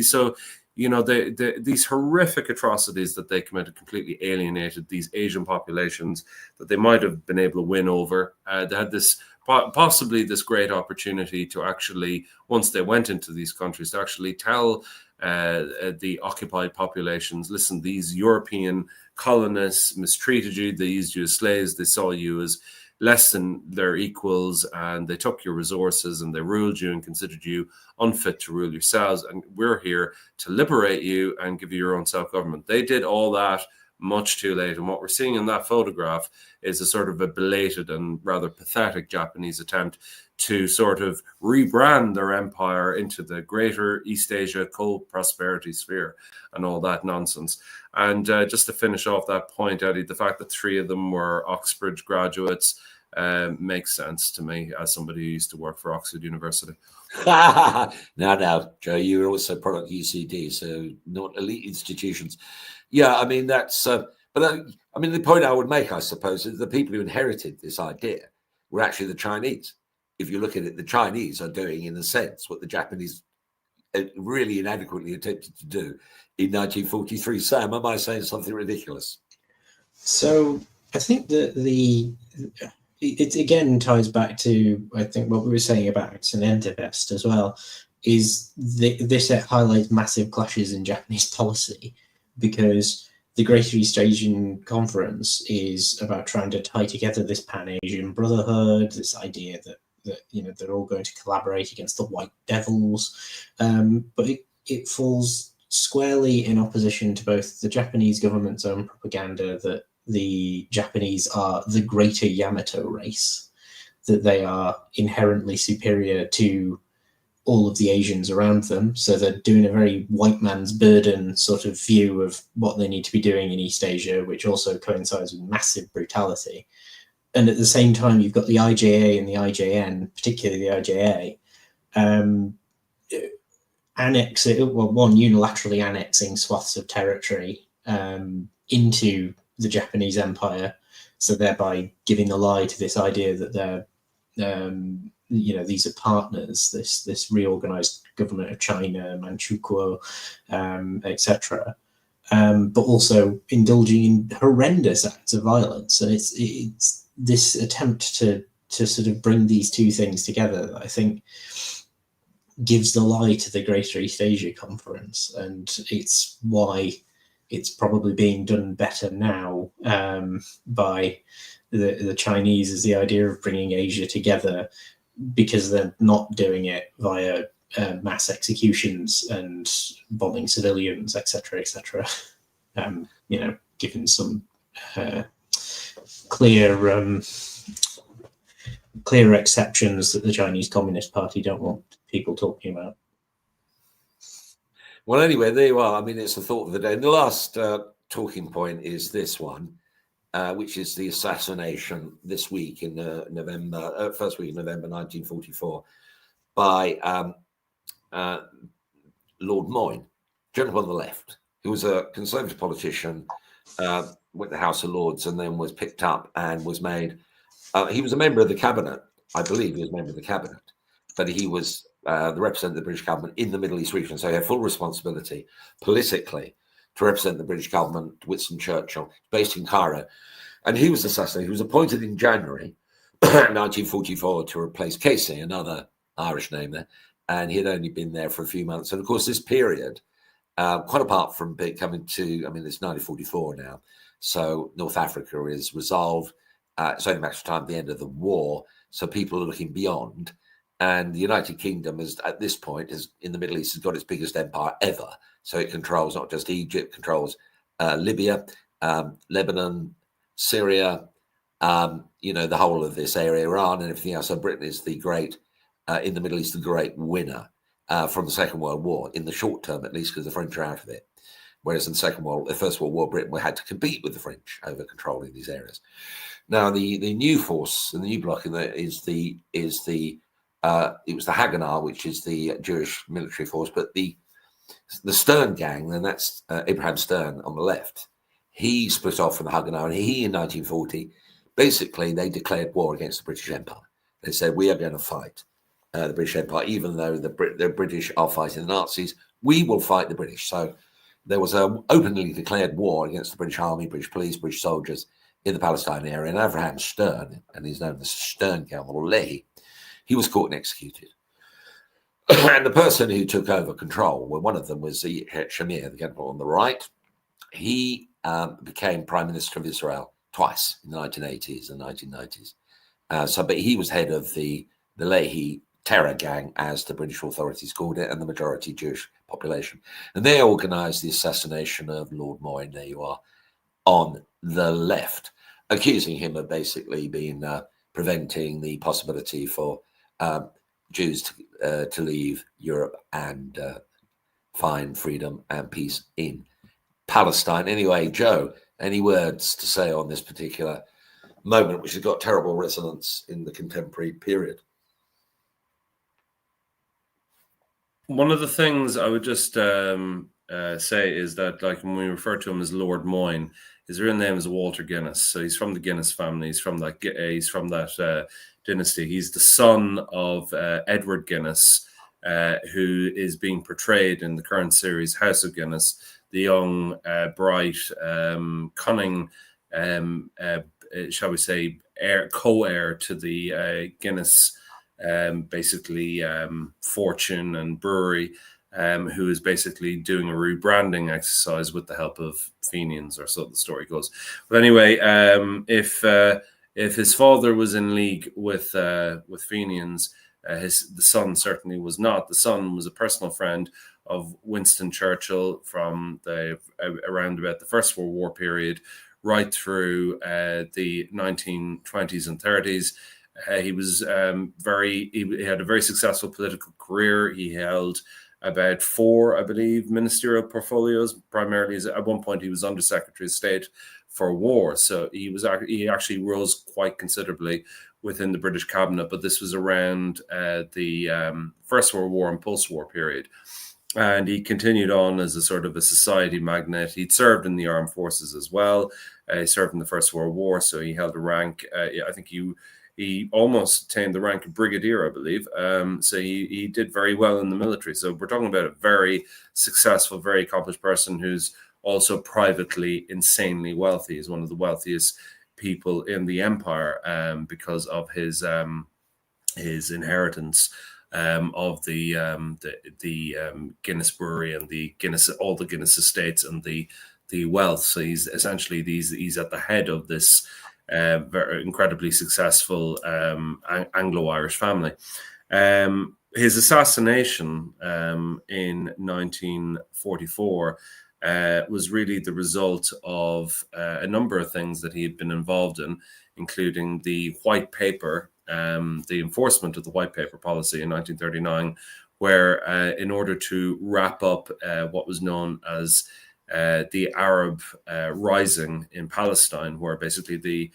So these horrific atrocities that they committed completely alienated these Asian populations that they might have been able to win over. They had possibly this great opportunity to actually, once they went into these countries, to actually tell the occupied populations, listen, these European colonists mistreated you, they used you as slaves, they saw you as less than their equals, and they took your resources and they ruled you and considered you unfit to rule yourselves, and we're here to liberate you and give you your own self-government. They did all that much too late, and what we're seeing in that photograph is a sort of a belated and rather pathetic Japanese attempt to sort of rebrand their empire into the greater East Asia co-prosperity sphere and all that nonsense. And just to finish off that point, Eddie, the fact that 3 of them were Oxford graduates makes sense to me as somebody who used to work for Oxford University. Now, Joe, you're also product UCD, so not elite institutions. Yeah, I mean, that's, the point I would make, I suppose, is the people who inherited this idea were actually the Chinese. If you look at it, the Chinese are doing, in a sense, what the Japanese really inadequately attempted to do in 1943. Sam, am I saying something ridiculous? So I think that it again ties back to, I think, what we were saying about Accidentevest as well, is this highlights massive clashes in Japanese policy, because the Greater East Asian Conference is about trying to tie together this Pan-Asian Brotherhood, this idea that they're all going to collaborate against the White Devils, but it falls squarely in opposition to both the Japanese government's own propaganda that the Japanese are the greater Yamato race, that they are inherently superior to all of the Asians around them. So they're doing a very white man's burden sort of view of what they need to be doing in East Asia, which also coincides with massive brutality. And at the same time, you've got the IJA and the IJN, particularly the IJA, unilaterally annexing swaths of territory into the Japanese Empire, so thereby giving the lie to this idea that they're, these are partners, this reorganized government of China, Manchukuo, etc. But also indulging in horrendous acts of violence. And it's this attempt to sort of bring these two things together that I think gives the lie to the Greater East Asia Conference, and it's why it's probably being done better now by the Chinese, is the idea of bringing Asia together because they're not doing it via mass executions and bombing civilians, etc., etc. Given some clear exceptions that the Chinese Communist Party don't want people talking about. Well, anyway, there you are. I mean, it's the thought of the day. And the last talking point is this one, which is the assassination this week in first week in November 1944, by Lord Moyne, gentleman on the left, who was a Conservative politician, went to the House of Lords and then was picked up and was made. He was a member of the cabinet. I believe he was a member of the cabinet, but he was the representative of the British government in the Middle East region. So he had full responsibility politically to represent the British government, Winston Churchill, based in Cairo. And he was assassinated. He was appointed in January 1944 to replace Casey, another Irish name there. And he had only been there for a few months. And of course, this period, quite apart from coming to, it's 1944 now. So North Africa is resolved. It's only a matter of time at the end of the war. So people are looking beyond. And the United Kingdom is, at this point, in the Middle East, has got its biggest empire ever. So it controls not just Egypt, controls Libya, Lebanon, Syria, the whole of this area, Iran and everything else. So Britain is the great, in the Middle East, the great winner from the Second World War, in the short term at least, because the French are out of it. Whereas in the First World War, Britain had to compete with the French over controlling these areas. Now, the new force and the new bloc it was the Haganah, which is the Jewish military force, but the Stern gang, and that's Avraham Stern on the left, he split off from the Haganah, and he, in 1940, basically, they declared war against the British Empire. They said, we are going to fight the British Empire, even though the British are fighting the Nazis, we will fight the British. So there was an openly declared war against the British Army, British police, British soldiers in the Palestine area. And Avraham Stern, and he's known as Stern Gang or Lehi, he was caught and executed. And the person who took over control, well, one of them was Yitzhak Shamir, the gentleman on the right. He became Prime Minister of Israel twice in the 1980s and 1990s. But he was head of the Lehi terror gang, as the British authorities called it, and the majority Jewish population. And they organized the assassination of Lord Moyne, there you are, on the left, accusing him of basically being preventing the possibility for Jews to leave Europe and find freedom and peace in Palestine. Anyway, Joe, any words to say on this particular moment, which has got terrible resonance in the contemporary period? One of the things I would just say is that, like, when we refer to him as Lord Moyne, his real name is Walter Guinness. So he's from the Guinness family. He's from that dynasty. He's the son of Edward Guinness, who is being portrayed in the current series House of Guinness, the young, bright, cunning, shall we say, co-heir to the Guinness fortune and brewery, who is basically doing a rebranding exercise with the help of Fenians, or so the story goes. But anyway, if his father was in league with Fenians, the son certainly was not. The son was a personal friend of Winston Churchill from around about the First World War period, right through the 1920s and 30s. He was he had a very successful political career. He held about 4, I believe, ministerial portfolios. Primarily, at one point, he was Under Secretary of State for War. So he actually rose quite considerably within the British cabinet. But this was around the First World War and post-war period. And he continued on as a sort of a society magnate. He'd served in the armed forces as well. He served in the First World War, so he held a rank. I think he almost attained the rank of brigadier, I believe. So he did very well in the military. So we're talking about a very successful, very accomplished person who's also privately insanely wealthy. He's one of the wealthiest people in the empire because of his inheritance of the Guinness brewery and all the Guinness estates and the wealth. So he's essentially he's at the head of this very incredibly successful Anglo-Irish family. His assassination in 1944 was really the result of a number of things that he had been involved in, including the White Paper, the enforcement of the White Paper policy in 1939, where in order to wrap up what was known as the Arab Rising in Palestine, where basically the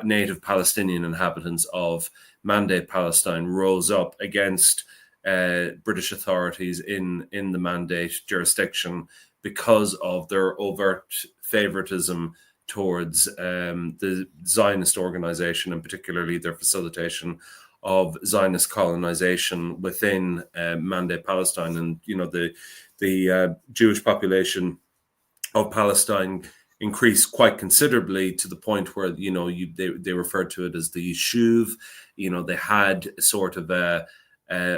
native Palestinian inhabitants of Mandate Palestine rose up against British authorities in the Mandate jurisdiction because of their overt favoritism towards the Zionist organization, and particularly their facilitation of Zionist colonization within Mandate Palestine. And the Jewish population of Palestine increased quite considerably, to the point where they referred to it as the Yishuv. They had sort of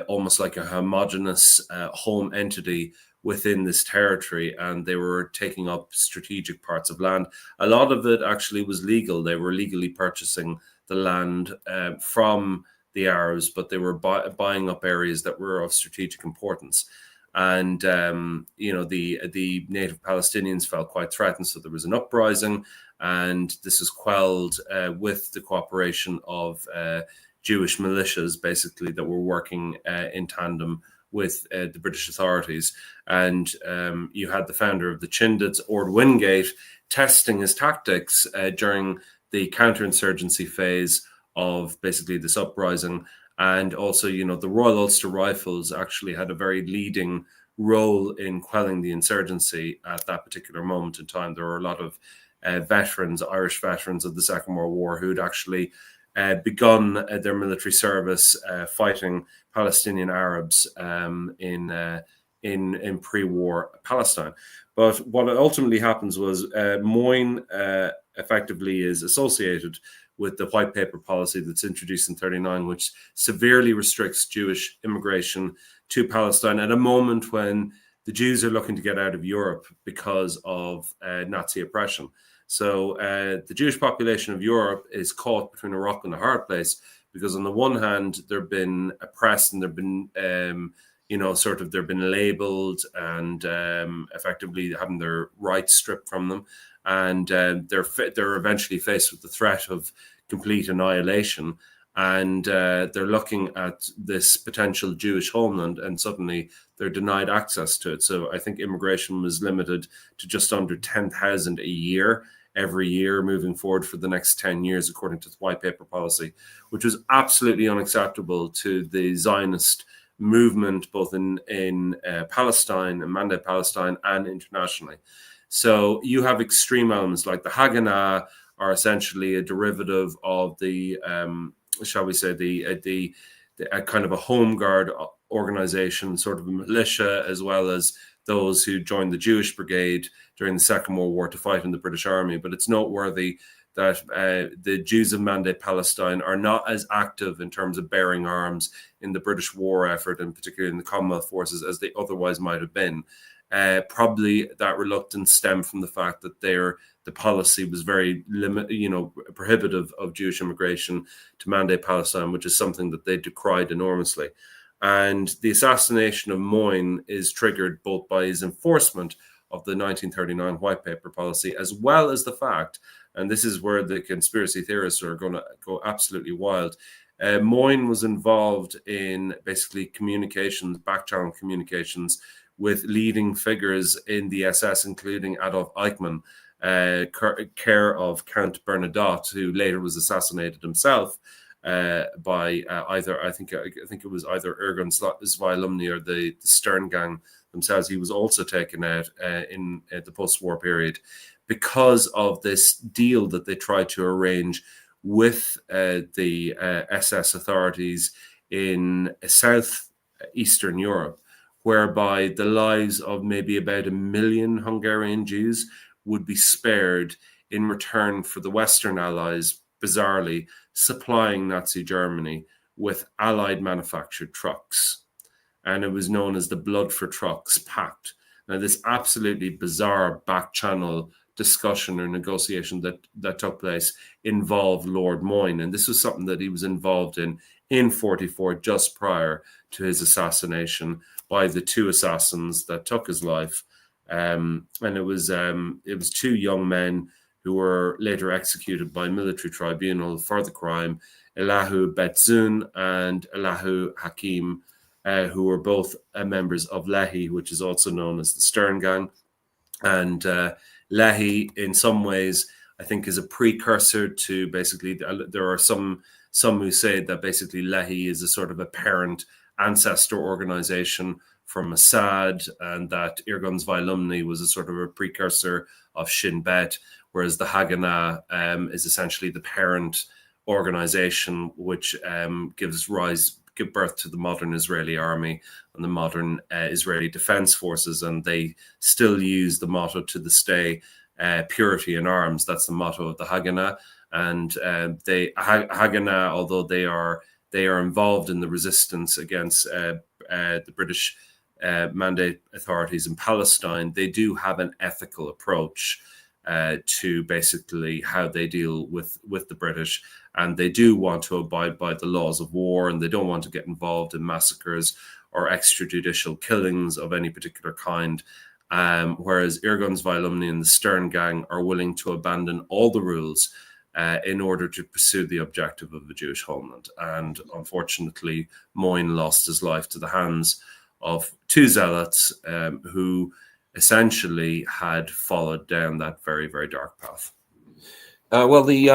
almost like a homogenous home entity within this territory, and they were taking up strategic parts of land. A lot of it actually was legal. They were legally purchasing the land from the Arabs, but they were buying up areas that were of strategic importance. And the native Palestinians felt quite threatened, so there was an uprising, and this was quelled with the cooperation of Jewish militias, basically, that were working in tandem with the British authorities. And you had the founder of the Chindits, Ord Wingate, testing his tactics during the counterinsurgency phase of basically this uprising. And also, the Royal Ulster Rifles actually had a very leading role in quelling the insurgency at that particular moment in time. There were a lot of veterans, Irish veterans of the Second World War, who'd actually begun their military service fighting Palestinian Arabs in pre-war Palestine. But what ultimately happens was Moyne effectively is associated with the White Paper policy that's introduced in 1939, which severely restricts Jewish immigration to Palestine at a moment when the Jews are looking to get out of Europe because of Nazi oppression. So the Jewish population of Europe is caught between a rock and a hard place, because on the one hand, they've been oppressed and they've been, they've been labeled and effectively having their rights stripped from them. And they're eventually faced with the threat of complete annihilation. And they're looking at this potential Jewish homeland, and suddenly they're denied access to it. So I think immigration was limited to just under 10,000 a year every year moving forward for the next 10 years, according to the White Paper policy, which was absolutely unacceptable to the Zionist movement, both in Palestine and Mandate Palestine and internationally. So you have extreme elements like the Haganah are essentially a derivative of the, shall we say, the kind of a home guard organization, sort of a militia, as well as those who joined the Jewish Brigade during the Second World War to fight in the British Army. But it's noteworthy that the Jews of Mandate Palestine are not as active in terms of bearing arms in the British war effort, and particularly in the Commonwealth forces, as they otherwise might have been. Probably that reluctance stemmed from the fact that the policy was very prohibitive of Jewish immigration to Mandate Palestine, which is something that they decried enormously. And the assassination of Moyne is triggered both by his enforcement of the 1939 White Paper policy, as well as the fact, and this is where the conspiracy theorists are going to go absolutely wild, Moyne was involved in basically communications, back-channel communications, with leading figures in the SS, including Adolf Eichmann, care of Count Bernadotte, who later was assassinated himself by either, I think it was either Ergun Zvialumni or the Stern gang themselves. He was also taken out in the post-war period because of this deal that they tried to arrange with the SS authorities in southeastern Europe, whereby the lives of maybe about 1 million Hungarian Jews would be spared in return for the Western Allies, bizarrely, supplying Nazi Germany with Allied manufactured trucks. And it was known as the Blood for Trucks Pact. Now, this absolutely bizarre back-channel discussion or negotiation that took place involved Lord Moyne. And this was something that he was involved in 44, just prior to his assassination by the two assassins that took his life. And it was two young men who were later executed by military tribunal for the crime, Elahu Betzun and Elahu Hakim, who were both members of Lehi, which is also known as the Stern Gang. And Lehi, in some ways, I think, is a precursor to basically, there are some who say that basically Lehi is a sort of a parent ancestor organization from Mossad, and that Irgun Zvailumni was a sort of a precursor of Shin Bet, whereas the Haganah is essentially the parent organization which give birth to the modern Israeli army and the modern Israeli defense forces, and they still use the motto to this day, purity in arms. That's the motto of the Haganah. And Haganah, although they are involved in the resistance against the British mandate authorities in Palestine, they do have an ethical approach to basically how they deal with the British, and they do want to abide by the laws of war, and they don't want to get involved in massacres or extrajudicial killings of any particular kind. Whereas Irgun Zvailumni and the Stern Gang are willing to abandon all the rules in order to pursue the objective of the Jewish homeland. And unfortunately, Moyne lost his life to the hands of two zealots who essentially had followed down that very, very dark path. Well, the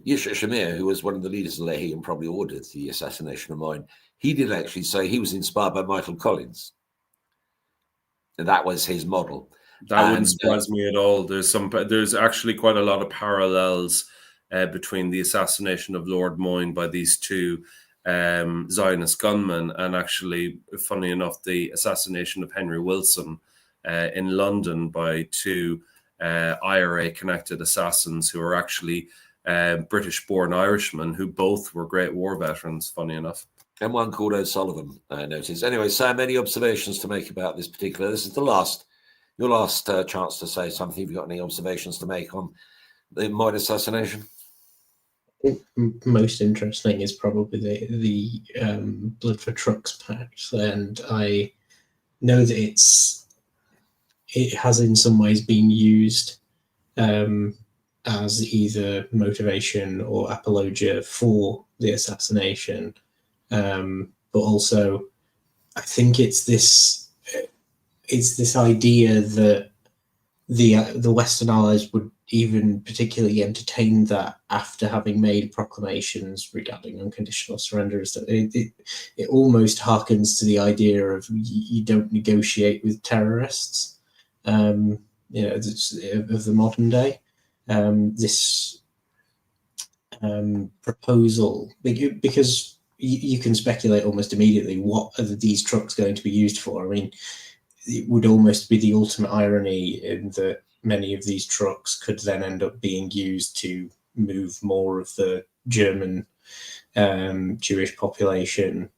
Yitzhak Shamir, who was one of the leaders of Lehi and probably ordered the assassination of Moyne, he did actually say he was inspired by Michael Collins. And that was his model. That wouldn't surprise me at all. There's actually quite a lot of parallels between the assassination of Lord Moyne by these two Zionist gunmen, and actually, funny enough, the assassination of Henry Wilson in London by two IRA-connected assassins who are actually British-born Irishmen who both were great war veterans, funny enough. And one called O'Sullivan, I noticed. Anyway, Sam, any observations to make about this particular? This is your last chance to say something. Have you got any observations to make on the Moyne assassination? I think most interesting is probably the Blood for Trucks pact, and I know that it has in some ways been used as either motivation or apologia for the assassination, but also I think it's this idea that the Western Allies would even particularly entertain that after having made proclamations regarding unconditional surrender. It almost harkens to the idea of you don't negotiate with terrorists, of the modern day. This proposal, because you can speculate almost immediately what are these trucks going to be used for. I mean, it would almost be the ultimate irony in that many of these trucks could then end up being used to move more of the German Jewish population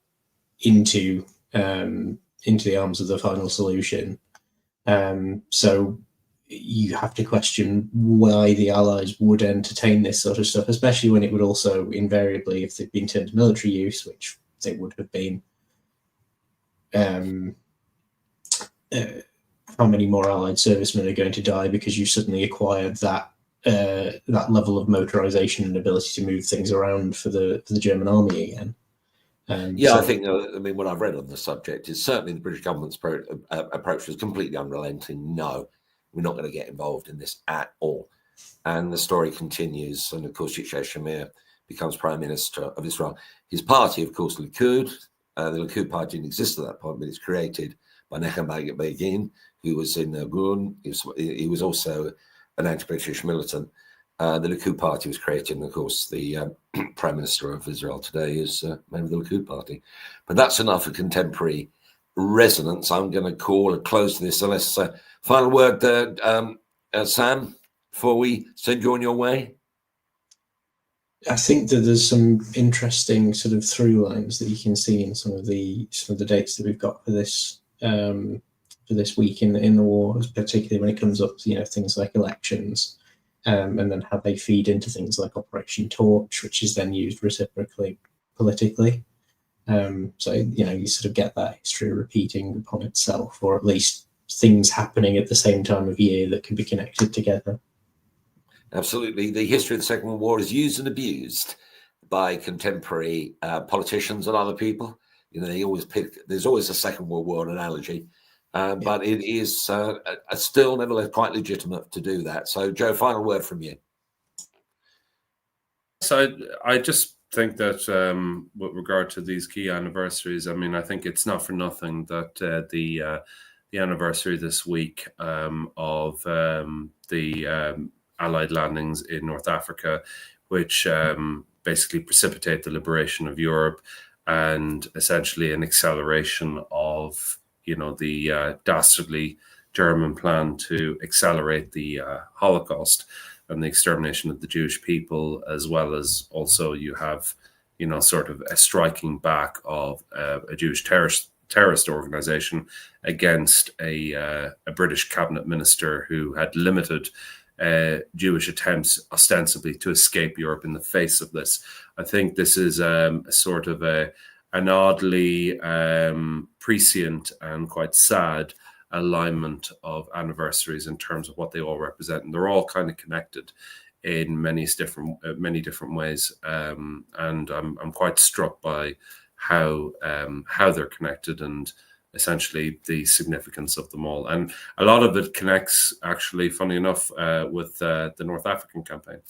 into the arms of the final solution. So you have to question why the Allies would entertain this sort of stuff, especially when it would also invariably, if they'd been turned to military use, which they would have been, how many more Allied servicemen are going to die because you suddenly acquired that level of motorization and ability to move things around for the German army again? I think, what I've read on the subject is certainly the British government's approach was completely unrelenting. No, we're not going to get involved in this at all. And the story continues. And of course, Yitzhak Shamir becomes Prime Minister of Israel. His party, of course, Likud. The Likud Party didn't exist at that point, but it's created by Menachem Begin, who was in Gun. He was also an anti-British militant. The Likud Party was created, and of course, the Prime Minister of Israel today is a member of the Likud Party. But that's enough of contemporary resonance. I'm going to call a close to this. Unless final word, Sam, before we send you on your way. I think that there's some interesting sort of through lines that you can see in some of the dates that we've got for this this week in the war, particularly when it comes up to things like elections, and then how they feed into things like Operation Torch, which is then used reciprocally politically. So you sort of get that history repeating upon itself, or at least things happening at the same time of year that can be connected together. Absolutely. The history of the Second World War is used and abused by contemporary politicians and other people. They always pick, there's always a Second World War analogy, but it is still nevertheless quite legitimate to do that. So, Joe, final word from you. So I just think that with regard to these key anniversaries, I mean, I think it's not for nothing that the anniversary this week of the Allied landings in North Africa, which basically precipitate the liberation of Europe and essentially an acceleration of, the dastardly German plan to accelerate the Holocaust and the extermination of the Jewish people, as well as also you have, sort of a striking back of a Jewish terrorist organization against a British cabinet minister who had limited Jewish attempts ostensibly to escape Europe in the face of this. I think this is a sort of an oddly prescient and quite sad alignment of anniversaries in terms of what they all represent, and they're all kind of connected in many different ways. And I'm quite struck by how they're connected and essentially the significance of them all. And a lot of it connects, actually, funny enough, with the North African campaign.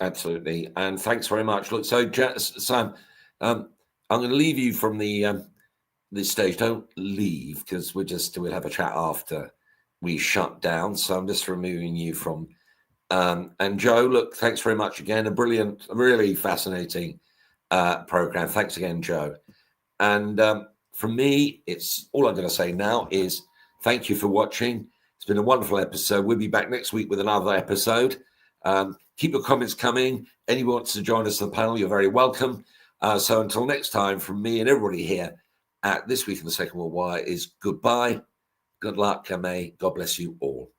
Absolutely. And thanks very much. Look, so Sam, I'm going to leave you from this stage. Don't leave, because we'll have a chat after we shut down. So I'm just removing you from, and Joe, look, thanks very much again. A brilliant, really fascinating program. Thanks again, Joe. And from me, it's all I'm going to say now is thank you for watching. It's been a wonderful episode. We'll be back next week with another episode. Keep your comments coming. Anyone wants to join us on the panel, you're very welcome. So until next time, from me and everybody here at This Week in the Second World War is goodbye, good luck, and may God bless you all.